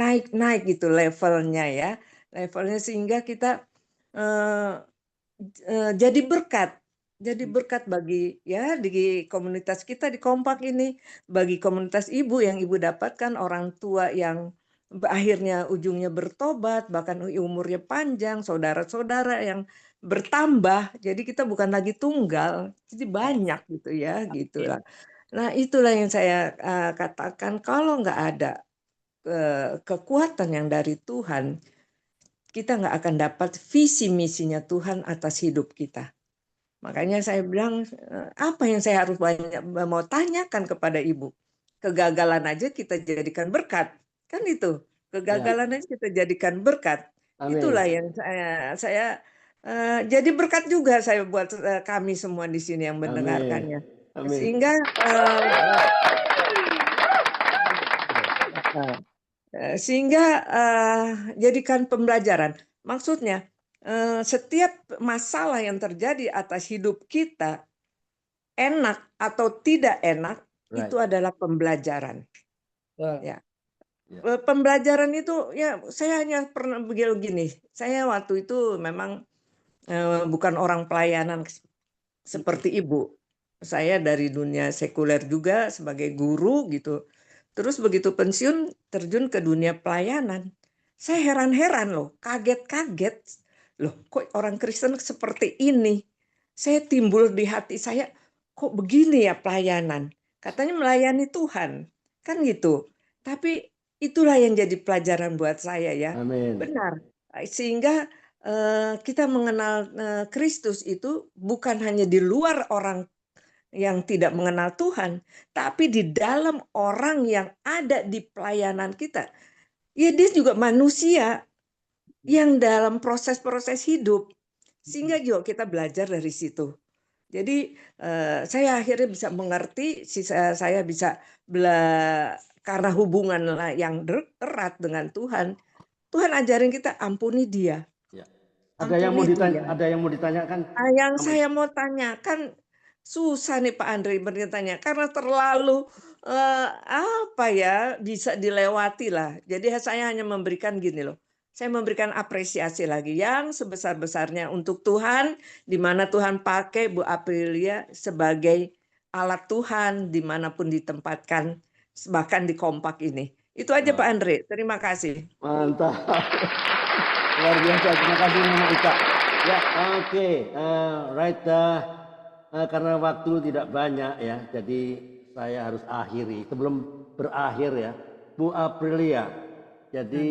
gitu levelnya ya. Levelnya sehingga kita jadi berkat. Jadi berkat bagi ya di komunitas kita di Kompak ini, bagi komunitas ibu yang ibu dapatkan orang tua yang akhirnya ujungnya bertobat, bahkan umurnya panjang, saudara-saudara yang bertambah. Jadi kita bukan lagi tunggal, jadi banyak gitu ya, gitulah. Nah, itulah yang saya katakan, kalau nggak ada kekuatan yang dari Tuhan, kita nggak akan dapat visi misinya Tuhan atas hidup kita. Makanya saya bilang, apa yang saya harus mau tanyakan kepada Ibu? Kegagalan aja kita jadikan berkat. Kan itu. Kegagalan aja kita jadikan berkat. Amin. Itulah yang saya jadi berkat juga saya buat kami semua di sini yang mendengarkannya. Amin. Sehingga jadikan pembelajaran. Maksudnya, setiap masalah yang terjadi atas hidup kita, enak atau tidak enak, itu adalah pembelajaran. Ya. Pembelajaran itu ya, saya hanya pernah begini. Saya waktu itu memang bukan orang pelayanan seperti Ibu. Saya dari dunia sekuler juga sebagai guru gitu. Terus begitu pensiun terjun ke dunia pelayanan. Saya heran-heran loh, kaget-kaget. Loh, kok orang Kristen seperti ini? Saya timbul di hati saya, kok begini ya pelayanan? Katanya melayani Tuhan, kan gitu. Tapi itulah yang jadi pelajaran buat saya ya. Amin. Benar. Sehingga kita mengenal Kristus itu bukan hanya di luar orang yang tidak mengenal Tuhan, tapi di dalam orang yang ada di pelayanan kita. Ya, dia juga manusia yang dalam proses-proses hidup. Sehingga juga kita belajar dari situ. Jadi saya akhirnya bisa mengerti, saya bisa karena hubungan yang erat dengan Tuhan. Tuhan ajarin kita ampuni dia. Ya. Ada yang mau ditanyakan? Yang saya mau tanyakan, susah nih Pak Andre bertanya karena terlalu bisa dilewati lah. Jadi saya hanya memberikan gini loh. Saya memberikan apresiasi lagi yang sebesar-besarnya untuk Tuhan, di mana Tuhan pakai Bu Aprilia sebagai alat Tuhan dimanapun ditempatkan, bahkan di Kompak ini. Itu aja Pak Andre. Terima kasih. Mantap. Luar biasa. Terima kasih Mama Ika. Ya, oke. Right. Karena waktu tidak banyak ya, jadi saya harus akhiri. Sebelum berakhir ya, Bu Aprilia, jadi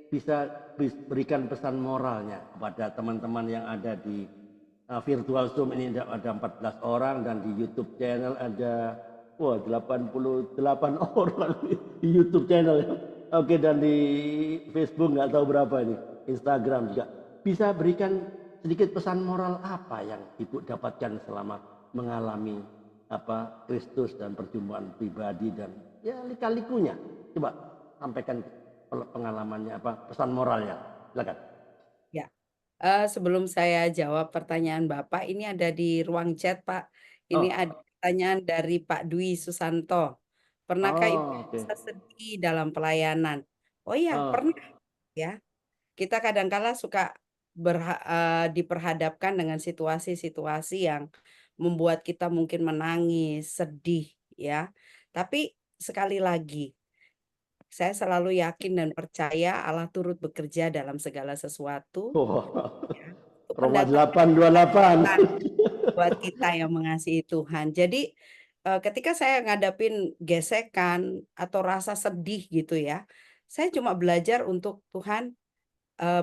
bisa berikan pesan moralnya kepada teman-teman yang ada di virtual Zoom ini. Ada 14 orang dan di YouTube channel ada 88 orang di YouTube channel ya. Oke, dan di Facebook nggak tahu berapa ini, Instagram juga. Bisa berikan sedikit pesan moral apa yang Ibu dapatkan selama mengalami Kristus dan perjumpaan pribadi dan ya lika-likunya. Coba sampaikan pengalamannya, pesan moralnya. Silakan. Ya. Sebelum saya jawab pertanyaan Bapak, ini ada di ruang chat Pak. Ini ada pertanyaan dari Pak Dwi Susanto. Pernahkah Ibu Oh, oke. merasa sedih dalam pelayanan? Oh iya, Oh, pernah ya. Kita kadang-kala suka diperhadapkan dengan situasi-situasi yang membuat kita mungkin menangis, sedih ya. Tapi sekali lagi, saya selalu yakin dan percaya Allah turut bekerja dalam segala sesuatu wow. ya, untuk Roma mendatangkan 8:28. buat kita yang mengasihi Tuhan. Jadi ketika saya ngadapin gesekan atau rasa sedih gitu ya, saya cuma belajar untuk Tuhan,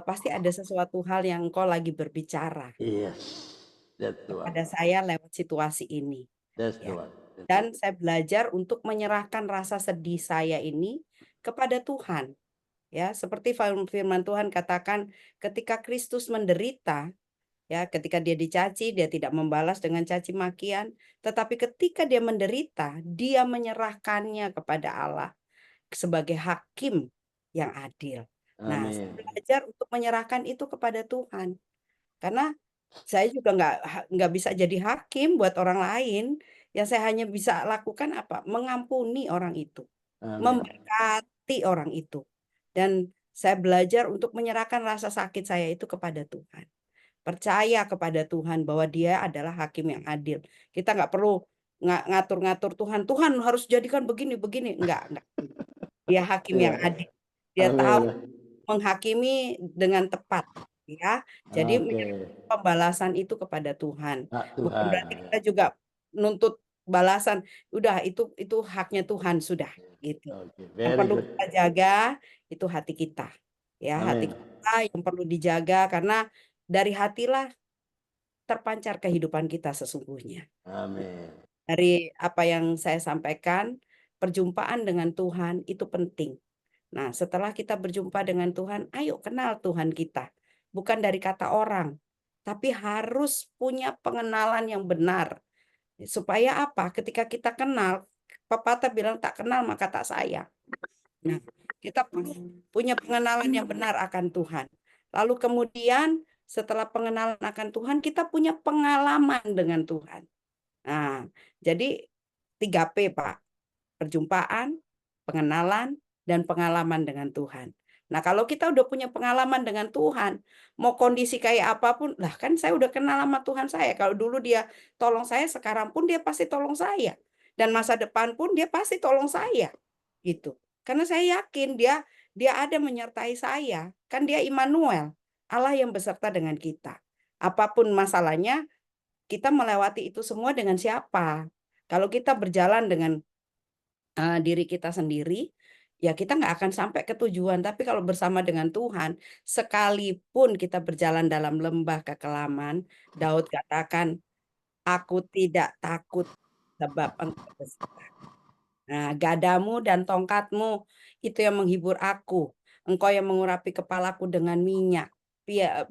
pasti ada sesuatu hal yang Engkau lagi berbicara Yes, that's the one. kepada saya lewat situasi ini That's the ya. one. That's the Dan one. saya belajar untuk menyerahkan rasa sedih saya ini kepada Tuhan. Ya, seperti firman Tuhan katakan, ketika Kristus menderita, ya, ketika dia dicaci, dia tidak membalas dengan caci makian, tetapi ketika dia menderita, dia menyerahkannya kepada Allah sebagai hakim yang adil. Nah, saya Amin. belajar untuk menyerahkan itu kepada Tuhan. Karena saya juga nggak bisa jadi hakim buat orang lain. Yang saya hanya bisa lakukan apa? Mengampuni orang itu, Amin. memberkati orang itu. Dan saya belajar untuk menyerahkan rasa sakit saya itu kepada Tuhan. Percaya kepada Tuhan bahwa Dia adalah hakim yang adil. Kita nggak perlu ngatur-ngatur Tuhan. Tuhan harus jadikan begini-begini. Enggak. Dia hakim Iya. yang adil. Dia tahu Amin. menghakimi dengan tepat. Ya, jadi Oke. pembalasan itu kepada Tuhan. Hak Bukan Tuhan. berarti kita juga nuntut balasan. Udah itu haknya Tuhan sudah gitu. Oke, Yang very perlu good. kita jaga itu hati kita. Ya, hati Amin. kita yang perlu dijaga karena dari hatilah terpancar kehidupan kita sesungguhnya. Amin. Dari apa yang saya sampaikan, perjumpaan dengan Tuhan itu penting. Nah, setelah kita berjumpa dengan Tuhan, ayo kenal Tuhan kita. Bukan dari kata orang, tapi harus punya pengenalan yang benar. Supaya apa? Ketika kita kenal, pepatah bilang tak kenal maka tak sayang. Nah, kita punya pengenalan yang benar akan Tuhan. Lalu kemudian setelah pengenalan akan Tuhan, kita punya pengalaman dengan Tuhan. Nah, jadi 3P, Pak. Perjumpaan, pengenalan, dan pengalaman dengan Tuhan. Nah, kalau kita udah punya pengalaman dengan Tuhan, mau kondisi kayak apapun, lah kan saya udah kenal sama Tuhan saya. Kalau dulu dia tolong saya, sekarang pun dia pasti tolong saya. Dan masa depan pun dia pasti tolong saya. Gitu. Karena saya yakin dia ada menyertai saya. Kan dia Immanuel, Allah yang beserta dengan kita. Apapun masalahnya, kita melewati itu semua dengan siapa? Kalau kita berjalan dengan diri kita sendiri, ya kita nggak akan sampai ke tujuan. Tapi kalau bersama dengan Tuhan, sekalipun kita berjalan dalam lembah kekelaman, Daud katakan, aku tidak takut sebab Engkau beserta. Nah, gadamu dan tongkatmu itu yang menghibur aku. Engkau yang mengurapi kepalaku dengan minyak.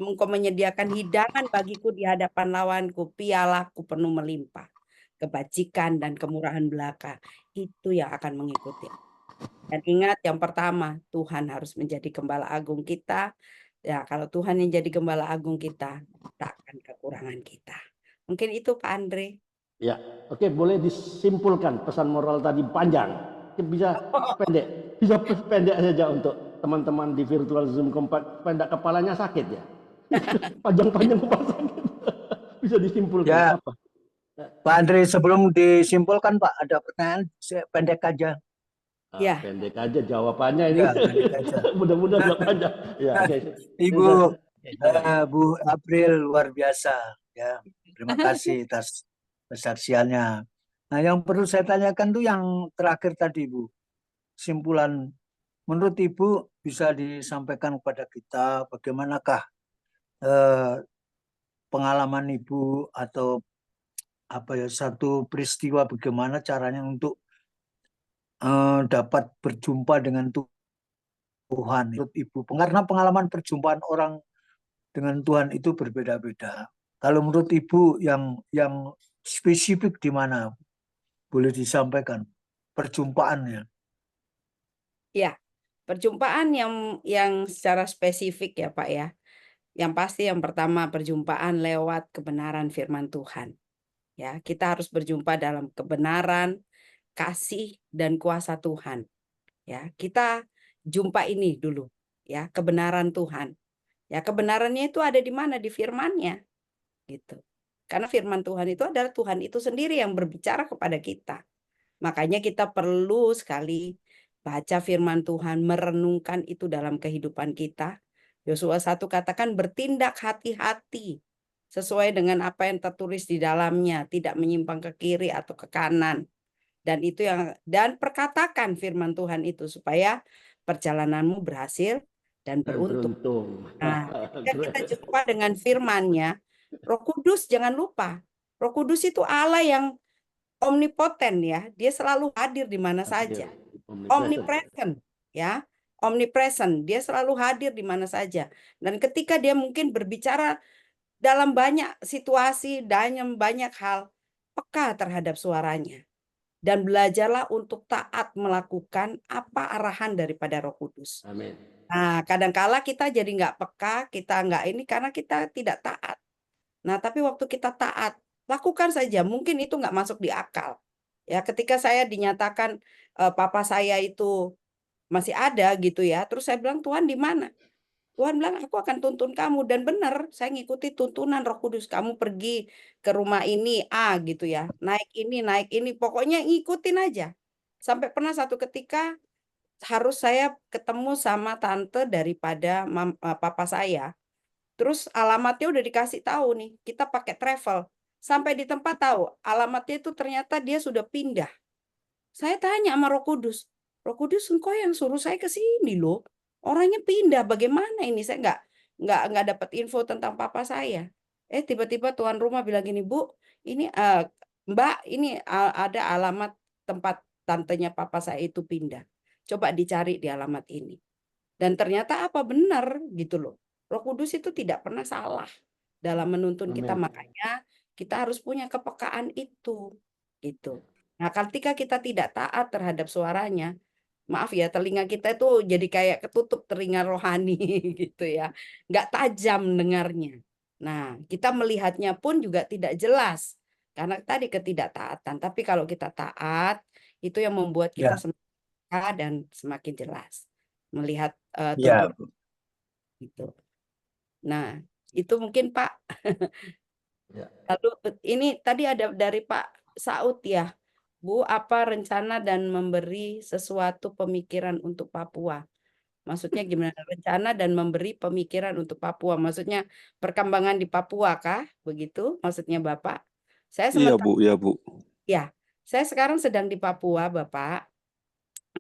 Engkau menyediakan hidangan bagiku di hadapan lawanku. Pialaku penuh melimpah. Kebajikan dan kemurahan belaka itu yang akan mengikuti. Dan ingat yang pertama, Tuhan harus menjadi gembala agung kita. Ya, kalau Tuhan yang jadi gembala agung kita, tak akan kekurangan kita. Mungkin itu Pak Andre. Ya, oke, boleh disimpulkan pesan moral tadi panjang. Bisa pendek, bisa pendek saja untuk teman-teman di virtual Zoom kompak. Pendek kepalanya sakit ya. Panjang-panjang kepala sakit. Bisa disimpulkan Ya, apa? Pak Andre, sebelum disimpulkan Pak, ada pertanyaan pendek aja. Ya. Pendek aja jawabannya ini. Ya, pendek aja. Mudah-mudahan nggak panjang. Ya, Ibu Bu April luar biasa ya. Terima kasih atas kesaksiannya. Nah, yang perlu saya tanyakan tuh yang terakhir tadi, Bu. Kesimpulan menurut Ibu bisa disampaikan kepada kita bagaimanakah pengalaman Ibu atau apa ya, satu peristiwa bagaimana caranya untuk dapat berjumpa dengan Tuhan menurut Ibu. Karena pengalaman perjumpaan orang dengan Tuhan itu berbeda-beda. Kalau menurut Ibu yang spesifik di mana boleh disampaikan perjumpaannya? Ya, perjumpaan yang secara spesifik ya Pak ya. Yang pasti yang pertama perjumpaan lewat kebenaran firman Tuhan. Ya, kita harus berjumpa dalam kebenaran, kasih dan kuasa Tuhan. Ya, kita jumpa ini dulu, ya, kebenaran Tuhan. Ya, kebenarannya itu ada di mana? Di firman-Nya, gitu. Karena firman Tuhan itu adalah Tuhan itu sendiri yang berbicara kepada kita. Makanya kita perlu sekali baca firman Tuhan, merenungkan itu dalam kehidupan kita. Yosua 1 katakan bertindak hati-hati sesuai dengan apa yang tertulis di dalamnya, tidak menyimpang ke kiri atau ke kanan. Dan perkatakan firman Tuhan itu supaya perjalananmu berhasil dan beruntung. Nah, ketika kita jumpa dengan firman-Nya, Roh Kudus jangan lupa. Roh Kudus itu Allah yang omnipoten ya, dia selalu hadir di mana saja. Omnipresent ya. Omnipresent, dia selalu hadir di mana saja. Dan ketika dia mungkin berbicara dalam banyak situasi, dalam banyak hal, peka terhadap suaranya. Dan belajarlah untuk taat melakukan apa arahan daripada Roh Kudus. Amin. Nah, kadangkala kita jadi nggak peka, kita nggak ini karena kita tidak taat. Nah, tapi waktu kita taat, lakukan saja. Mungkin itu nggak masuk di akal. Ya, ketika saya dinyatakan papa saya itu masih ada gitu ya, terus saya bilang, Tuhan di mana? Tuhan bilang, aku akan tuntun kamu. Dan benar, saya ngikuti tuntunan Roh Kudus. Kamu pergi ke rumah ini, A gitu ya. Naik ini. Pokoknya ngikutin aja. Sampai pernah satu ketika harus saya ketemu sama tante daripada papa saya. Terus alamatnya udah dikasih tahu nih. Kita pakai travel. Sampai di tempat tahu, alamatnya itu ternyata dia sudah pindah. Saya tanya sama Roh Kudus. Roh Kudus, engkau yang suruh saya ke sini loh. Orangnya pindah, bagaimana ini? Saya nggak dapat info tentang papa saya. Tiba-tiba tuan rumah bilang gini, Bu, ini Mbak, ini ada alamat tempat tantenya papa saya itu pindah. Coba dicari di alamat ini. Dan ternyata apa benar gitu loh. Roh Kudus itu tidak pernah salah dalam menuntun kita. Amin. Makanya kita harus punya kepekaan itu. Gitu. Nah, ketika kita tidak taat terhadap suaranya, maaf ya, telinga kita itu jadi kayak ketutup telinga rohani gitu ya. Nggak tajam dengarnya. Nah, kita melihatnya pun juga tidak jelas. Karena tadi ketidaktaatan. Tapi kalau kita taat, itu yang membuat kita Ya, semakin peka dan semakin jelas. Melihat ya, tuntunan itu. Nah, itu mungkin Pak. Ya. Lalu ini tadi ada dari Pak Saud ya. Bu, apa rencana dan memberi sesuatu pemikiran untuk Papua? Maksudnya gimana? Rencana dan memberi pemikiran untuk Papua. Maksudnya perkembangan di Papua kah? Begitu maksudnya Bapak? Saya Iya sementara Bu, ya Bu. ya, saya sekarang sedang di Papua, Bapak.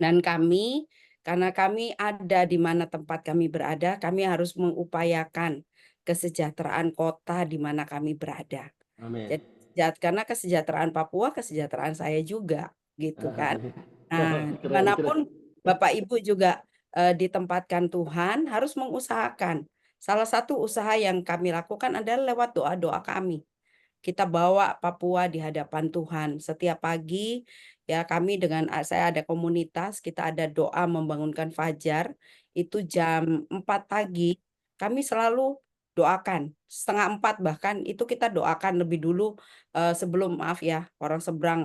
Dan karena kami ada di mana tempat kami berada, kami harus mengupayakan kesejahteraan kota di mana kami berada. Amin. Jadi karena kesejahteraan Papua, kesejahteraan saya juga, gitu kan. Amin. Nah, Keren, dimanapun keren. Bapak Ibu juga ditempatkan Tuhan harus mengusahakan. Salah satu usaha yang kami lakukan adalah lewat doa-doa kami. Kita bawa Papua di hadapan Tuhan. Setiap pagi ya kami saya ada komunitas, kita ada doa membangunkan fajar. Itu jam 4 pagi kami selalu doakan. 3:30 bahkan itu kita doakan lebih dulu sebelum maaf ya orang seberang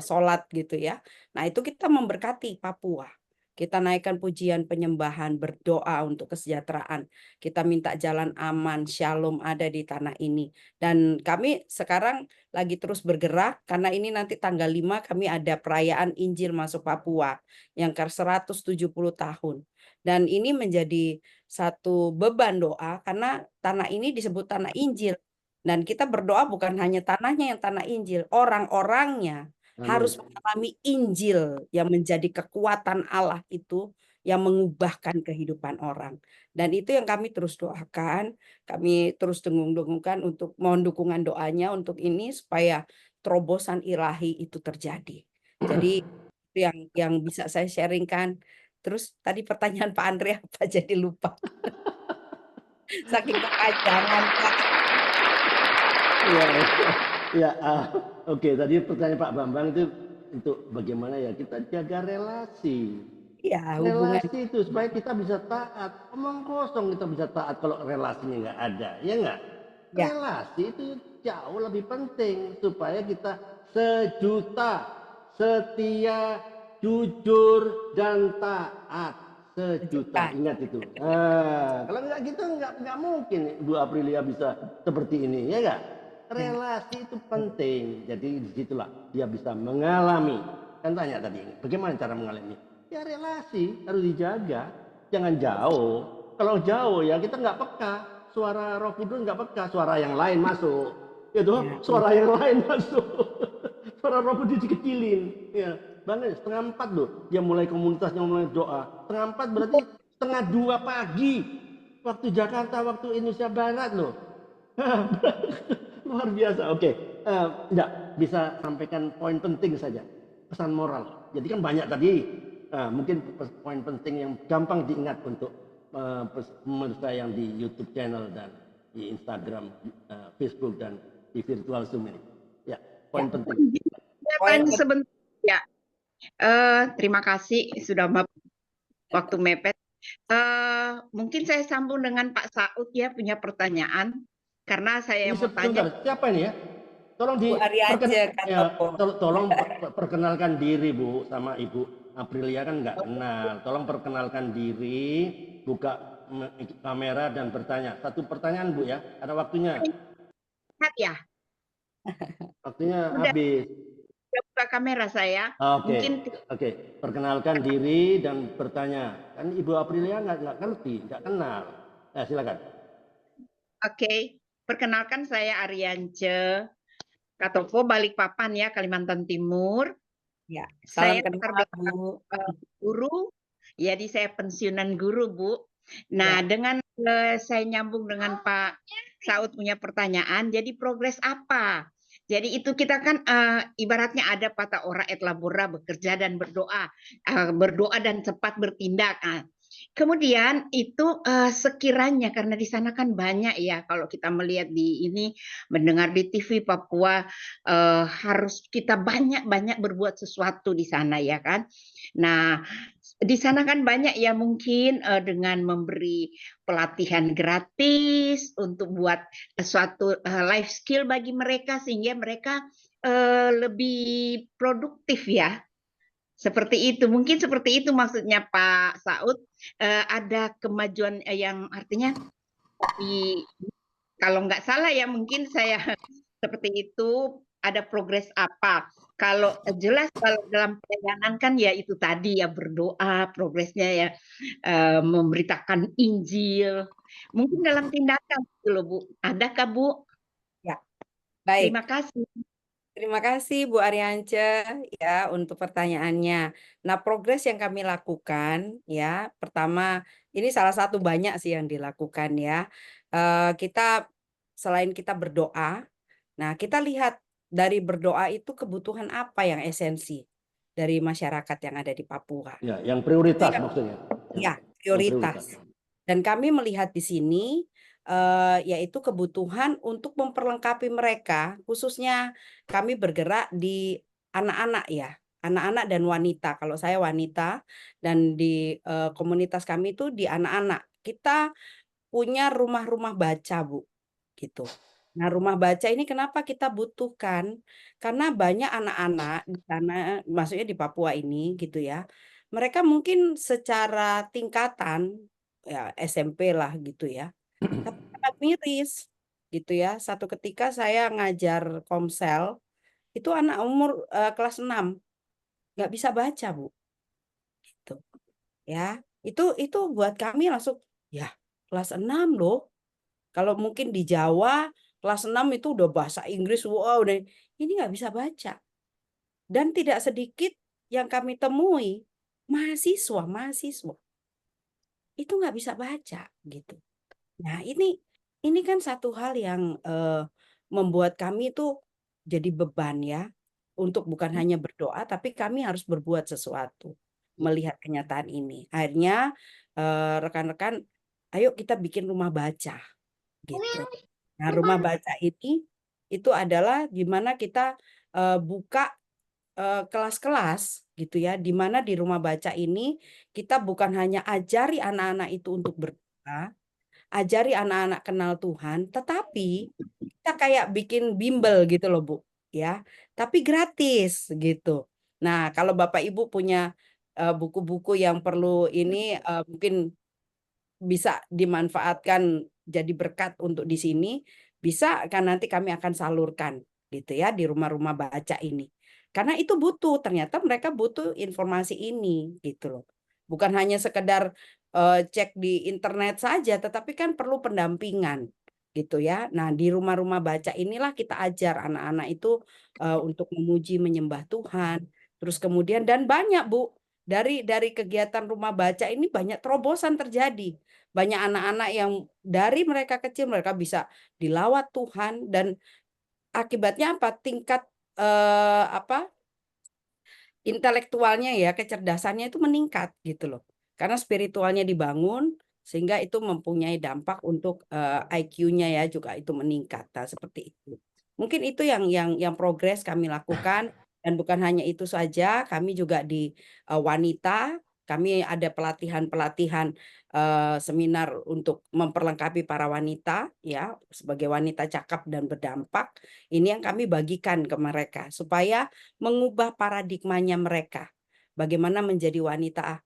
sholat gitu ya. Nah itu kita memberkati Papua. Kita naikkan pujian penyembahan, berdoa untuk kesejahteraan. Kita minta jalan aman, shalom ada di tanah ini. Dan kami sekarang lagi terus bergerak karena ini nanti tanggal 5 kami ada perayaan Injil masuk Papua yang ke 170 tahun. Dan ini menjadi satu beban doa karena tanah ini disebut tanah Injil. Dan kita berdoa bukan hanya tanahnya yang tanah Injil, orang-orangnya harus mengalami Injil yang menjadi kekuatan Allah itu yang mengubahkan kehidupan orang. Dan itu yang kami terus doakan, kami terus dengung-dengungkan untuk mohon dukungan doanya untuk ini supaya terobosan ilahi itu terjadi. Jadi itu yang bisa saya sharingkan. Terus tadi pertanyaan Pak Andre apa jadi lupa. Saking kepanjangan Pak. Ya, oke. Tadi pertanyaan Pak Bambang itu untuk bagaimana ya kita jaga relasi. Iya, hubungan. Relasi itu supaya kita bisa taat. Omong kosong kita bisa taat kalau relasinya nggak ada, ya nggak? Ya. Relasi itu jauh lebih penting supaya kita sejuta, setia, jujur dan taat. Sejuta, ingat itu. Kalau nggak gitu nggak mungkin Bu Aprilia bisa seperti ini, ya nggak? Relasi itu penting. Jadi disitulah dia bisa mengalami. Kan tanya tadi, bagaimana cara mengalami? Ya relasi harus dijaga, jangan jauh. Kalau jauh ya kita nggak peka. Suara Roh Kudus nggak peka, suara yang lain masuk. Itu suara yang lain masuk. Suara Roh Kudus dikecilin. Ya, banget 3:30 loh. Dia mulai komunitasnya mulai doa. 3:30 berarti 1:30 pagi. Waktu Jakarta, waktu Indonesia Barat loh. Luar biasa. Oke, enggak bisa sampaikan poin penting saja. Pesan moral. Jadi kan banyak tadi. Mungkin poin penting yang gampang diingat untuk pemirsa yang di YouTube channel dan di Instagram, Facebook dan di virtual Zoom ini. Ya, poin penting. Saya tanya sebentar ya. Terima kasih sudah waktu mepet. Mungkin saya sambung dengan Pak Saud ya, punya pertanyaan karena saya mau tanya. Siapa ini ya? Tolong tolong perkenalkan diri Bu sama Ibu Aprilia kan nggak kenal. Tolong perkenalkan diri, buka kamera dan bertanya. Satu pertanyaan Bu ya, ada waktunya. Ya. Waktunya habis. Buka kamera saya. Oke. Perkenalkan diri dan bertanya. Kan Ibu Aprilia nggak ngerti, nggak kenal. Silakan. Oke. Perkenalkan saya Ariance Katopo, Balikpapan ya, Kalimantan Timur. Ya, saya guru. Jadi saya pensiunan guru, Bu. Nah, dengan saya nyambung dengan Pak Saud punya pertanyaan, jadi progres apa? Jadi itu kita kan ibaratnya ada patah ora et labora, bekerja dan berdoa, berdoa dan cepat bertindak. Kemudian itu sekiranya karena di sana kan banyak ya, kalau kita melihat di ini, mendengar di TV Papua, harus kita banyak berbuat sesuatu di sana ya kan. Nah, di sana kan banyak ya mungkin dengan memberi pelatihan gratis untuk buat suatu life skill bagi mereka sehingga mereka lebih produktif ya. Seperti itu, mungkin seperti itu maksudnya Pak Saud. Ada kemajuan yang artinya kalau nggak salah ya mungkin saya seperti itu, ada progres apa. Kalau jelas kalau dalam pelayanan kan ya itu tadi ya berdoa, progresnya ya memberitakan Injil. Mungkin dalam tindakan gitu loh Bu. Adakah Bu? Ya, baik. Terima kasih. Terima kasih Bu Ariance ya untuk pertanyaannya. Nah, progres yang kami lakukan ya, pertama ini salah satu banyak sih yang dilakukan ya. Kita selain kita berdoa, nah kita lihat dari berdoa itu kebutuhan apa yang esensi dari masyarakat yang ada di Papua. Ya, yang prioritas maksudnya. Ya, prioritas. Dan kami melihat di sini yaitu kebutuhan untuk memperlengkapi mereka, khususnya kami bergerak di anak-anak ya, anak-anak dan wanita. Kalau saya wanita dan di komunitas kami itu di anak-anak. Kita punya rumah-rumah baca, Bu, gitu. Nah, rumah baca ini kenapa kita butuhkan? Karena banyak anak-anak di sana, maksudnya di Papua ini gitu ya. Mereka mungkin secara tingkatan ya SMP lah gitu ya. Tapi sangat miris gitu ya. Satu ketika saya ngajar Komsel, itu anak umur kelas 6 nggak bisa baca, Bu. Gitu. Ya. Itu buat kami langsung ya, kelas 6 loh. Kalau mungkin di Jawa kelas 6 itu udah bahasa Inggris, wow, udah ini nggak bisa baca. Dan tidak sedikit yang kami temui mahasiswa itu nggak bisa baca gitu. Nah, ini kan satu hal yang membuat kami itu jadi beban ya, untuk bukan hanya berdoa, tapi kami harus berbuat sesuatu melihat kenyataan ini. Akhirnya rekan-rekan, ayo kita bikin rumah baca gitu. Nah, rumah baca ini itu adalah di mana kita buka kelas-kelas gitu ya, di mana di rumah baca ini kita bukan hanya ajari anak-anak itu untuk berdoa, ajari anak-anak kenal Tuhan, tetapi kita kayak bikin bimbel gitu loh Bu, ya. Tapi gratis gitu. Nah, kalau Bapak Ibu punya buku-buku yang perlu ini mungkin bisa dimanfaatkan jadi berkat untuk di sini, bisa kan nanti kami akan salurkan gitu ya di rumah-rumah baca ini. Karena itu butuh, ternyata mereka butuh informasi ini gitu loh. Bukan hanya sekedar cek di internet saja, tetapi kan perlu pendampingan gitu ya. Nah, di rumah-rumah baca inilah kita ajar anak-anak itu untuk memuji menyembah Tuhan. Terus kemudian dan banyak Bu, dari kegiatan rumah baca ini banyak terobosan terjadi. Banyak anak-anak yang dari mereka kecil mereka bisa dilawat Tuhan dan akibatnya apa? Tingkat intelektualnya ya, kecerdasannya itu meningkat gitu loh. Karena spiritualnya dibangun sehingga itu mempunyai dampak untuk IQ-nya ya juga itu meningkat. Nah, seperti itu. Mungkin itu yang progres kami lakukan dan bukan hanya itu saja, kami juga di wanita, kami ada pelatihan-pelatihan seminar untuk memperlengkapi para wanita ya sebagai wanita cakap dan berdampak. Ini yang kami bagikan ke mereka supaya mengubah paradigmanya mereka. Bagaimana menjadi wanita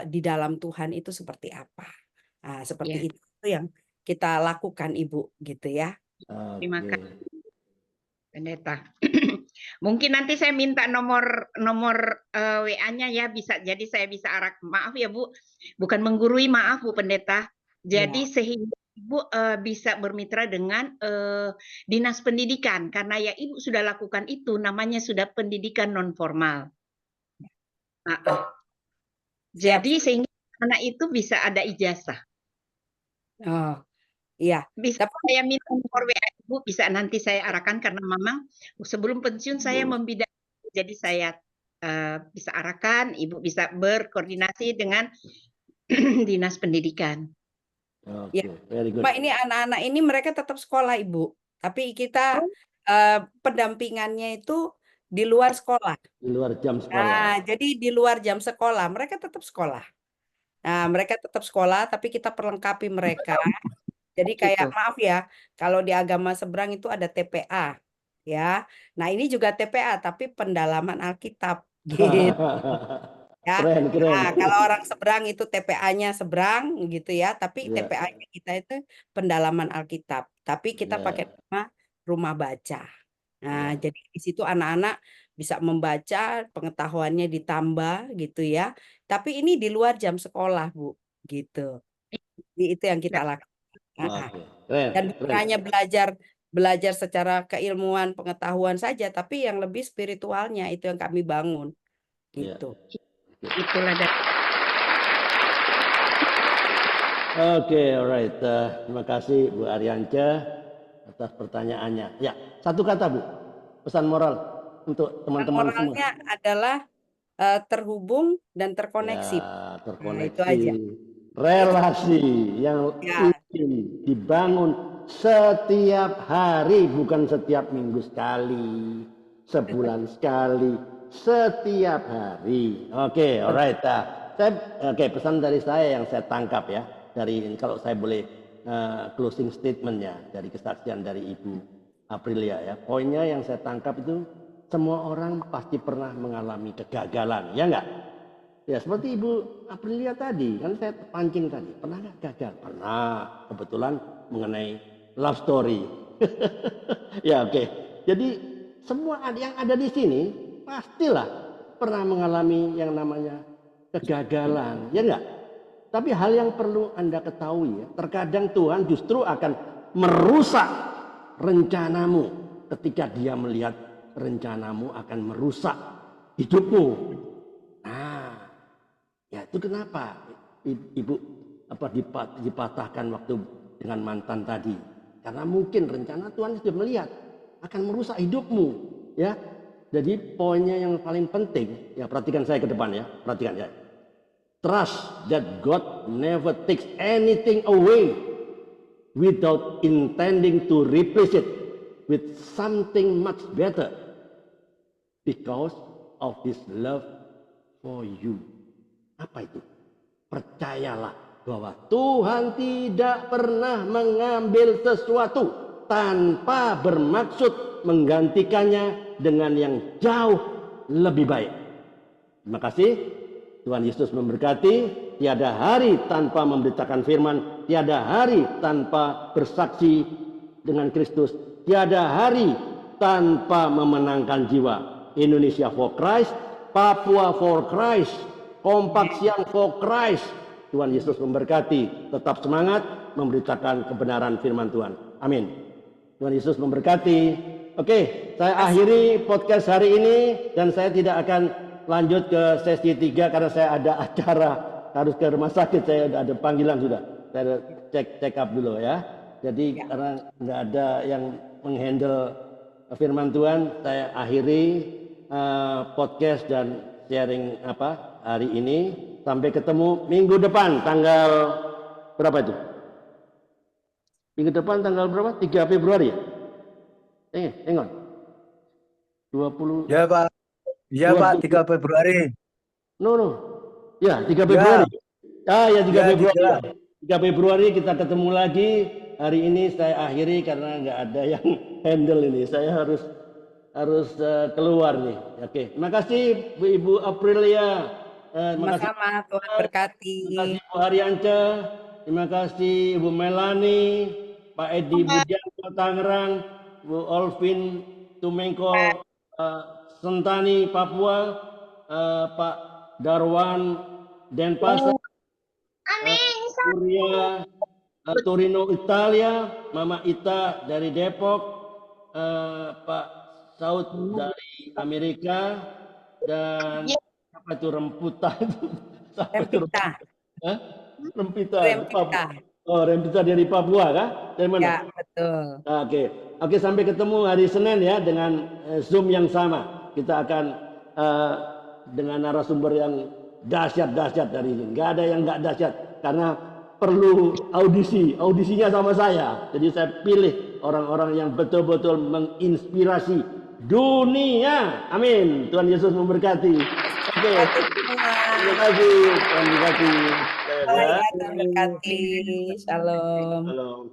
di dalam Tuhan itu seperti apa. Nah, seperti Ya, itu yang kita lakukan Ibu gitu ya. terima Oke. kasih Pendeta. Mungkin nanti saya minta nomor WA-nya ya, bisa jadi saya bisa maaf ya Bu, bukan menggurui, maaf Bu Pendeta. Jadi sehingga Ibu bisa bermitra dengan dinas pendidikan karena ya Ibu sudah lakukan itu, namanya sudah pendidikan non formal. Jadi sehingga anak itu bisa ada ijazah. Oh, iya. Bisa saya minta nomor WA Ibu, bisa nanti saya arahkan karena memang sebelum pensiun saya membidang, jadi saya bisa arahkan, Ibu bisa berkoordinasi dengan dinas pendidikan. Oke, very good. Ini anak-anak ini mereka tetap sekolah Ibu, tapi kita pendampingannya itu di luar sekolah. Di luar jam Nah, sekolah. jadi di luar jam sekolah mereka tetap sekolah. Nah, mereka tetap sekolah, tapi kita perlengkapi mereka. Jadi kayak Gitu. maaf ya, kalau di agama seberang itu ada TPA, ya. Nah ini juga TPA, tapi pendalaman Alkitab, gitu ya. Keren, keren. Nah, kalau orang seberang itu TPA-nya seberang, gitu ya. Tapi Ya, TPA-nya kita itu pendalaman Alkitab. Tapi kita ya, pakai nama rumah baca. Nah, ya. jadi di situ anak-anak bisa membaca, pengetahuannya ditambah, gitu ya. Tapi ini di luar jam sekolah, Bu, gitu. Jadi itu yang kita lakukan. Oke, keren, Dan bukan keren. hanya belajar secara keilmuan pengetahuan saja, tapi yang lebih spiritualnya itu yang kami bangun, Ya. gitu. Itulah dari Oke, alright. Terima kasih Bu Arianca atas pertanyaannya. Ya, satu kata Bu, pesan moral untuk teman-teman semua. Moralnya adalah terhubung dan terkoneksi. Ya, Nah, terkoneksi, itu aja. relasi yang Ya. ingin dibangun setiap hari, bukan setiap minggu sekali, sebulan sekali, setiap hari. Oke, alright. Oke, pesan dari saya yang saya tangkap ya, dari kalau saya boleh closing statementnya dari kesaksian dari Ibu Aprilia ya. Poinnya yang saya tangkap itu semua orang pasti pernah mengalami kegagalan, ya enggak? Ya seperti Ibu Aprilia tadi, kan saya pancing tadi, pernah nggak gagal? Pernah, kebetulan mengenai love story. Ya oke. Jadi semua yang ada di sini pastilah pernah mengalami yang namanya kegagalan, ya enggak? Tapi hal yang perlu Anda ketahui ya, terkadang Tuhan justru akan merusak rencanamu ketika Dia melihat rencanamu akan merusak hidupmu. Nah, ya itu kenapa Ibu dipatahkan waktu dengan mantan tadi? Karena mungkin rencana Tuhan sudah melihat akan merusak hidupmu, ya. Jadi poinnya yang paling penting, ya perhatikan saya ke depan ya, perhatikan ya. Trust that God never takes anything away without intending to replace it with something much better because of His love for you. Apa itu? Percayalah bahwa Tuhan tidak pernah mengambil sesuatu tanpa bermaksud menggantikannya dengan yang jauh lebih baik. Terima kasih. Tuhan Yesus memberkati. Tiada hari tanpa memberitakan firman, tiada hari tanpa bersaksi dengan Kristus, tiada hari tanpa memenangkan jiwa. Indonesia for Christ, Papua for Christ, Kompak Siang for Christ. Tuhan Yesus memberkati. Tetap semangat memberitakan kebenaran firman Tuhan. Amin. Tuhan Yesus memberkati. Oke, saya akhiri podcast hari ini dan saya tidak akan lanjut ke sesi 3 karena saya ada acara, harus ke rumah sakit, saya ada panggilan sudah. Saya check up dulu ya. Jadi karena nggak ada yang menghandle firman Tuhan, saya akhiri podcast dan sharing hari ini. Sampai ketemu minggu depan tanggal berapa itu? Minggu depan tanggal berapa? 3 Februari ya? Tengok. 20. Ya Pak. Iya Pak, 3 Februari. No. Ya, 3 Februari. Ya 3 Februari. 3 Februari kita ketemu lagi. Hari ini saya akhiri karena nggak ada yang handle ini. Saya harus keluar nih. Oke, terima kasih Bu Ibu Aprilia. Sama-sama, Tuhan berkati. Terima kasih Bu Haryanca. Terima kasih Ibu Melani, Pak Edi Budianto Tangerang, Bu Olvin Tumengko Sentani Papua, Pak Darwan Denpasar, Surya Torino Italia, Mama Ita dari Depok, Pak Saud dari Amerika, dan apa itu Rempita? Rempita. Oh, Rempita dari Papua kah? Dari mana? Ya, betul. Oke, sampai ketemu hari Senin ya dengan Zoom yang sama. Kita akan dengan narasumber yang dahsyat dari ini. Nggak ada yang nggak dahsyat karena perlu audisinya sama saya. Jadi saya pilih orang-orang yang betul-betul menginspirasi dunia. Amin. Tuhan Yesus memberkati. Oke. Terima kasih. Tuhan memberkati. Tuhan berkati. Shalom. Shalom.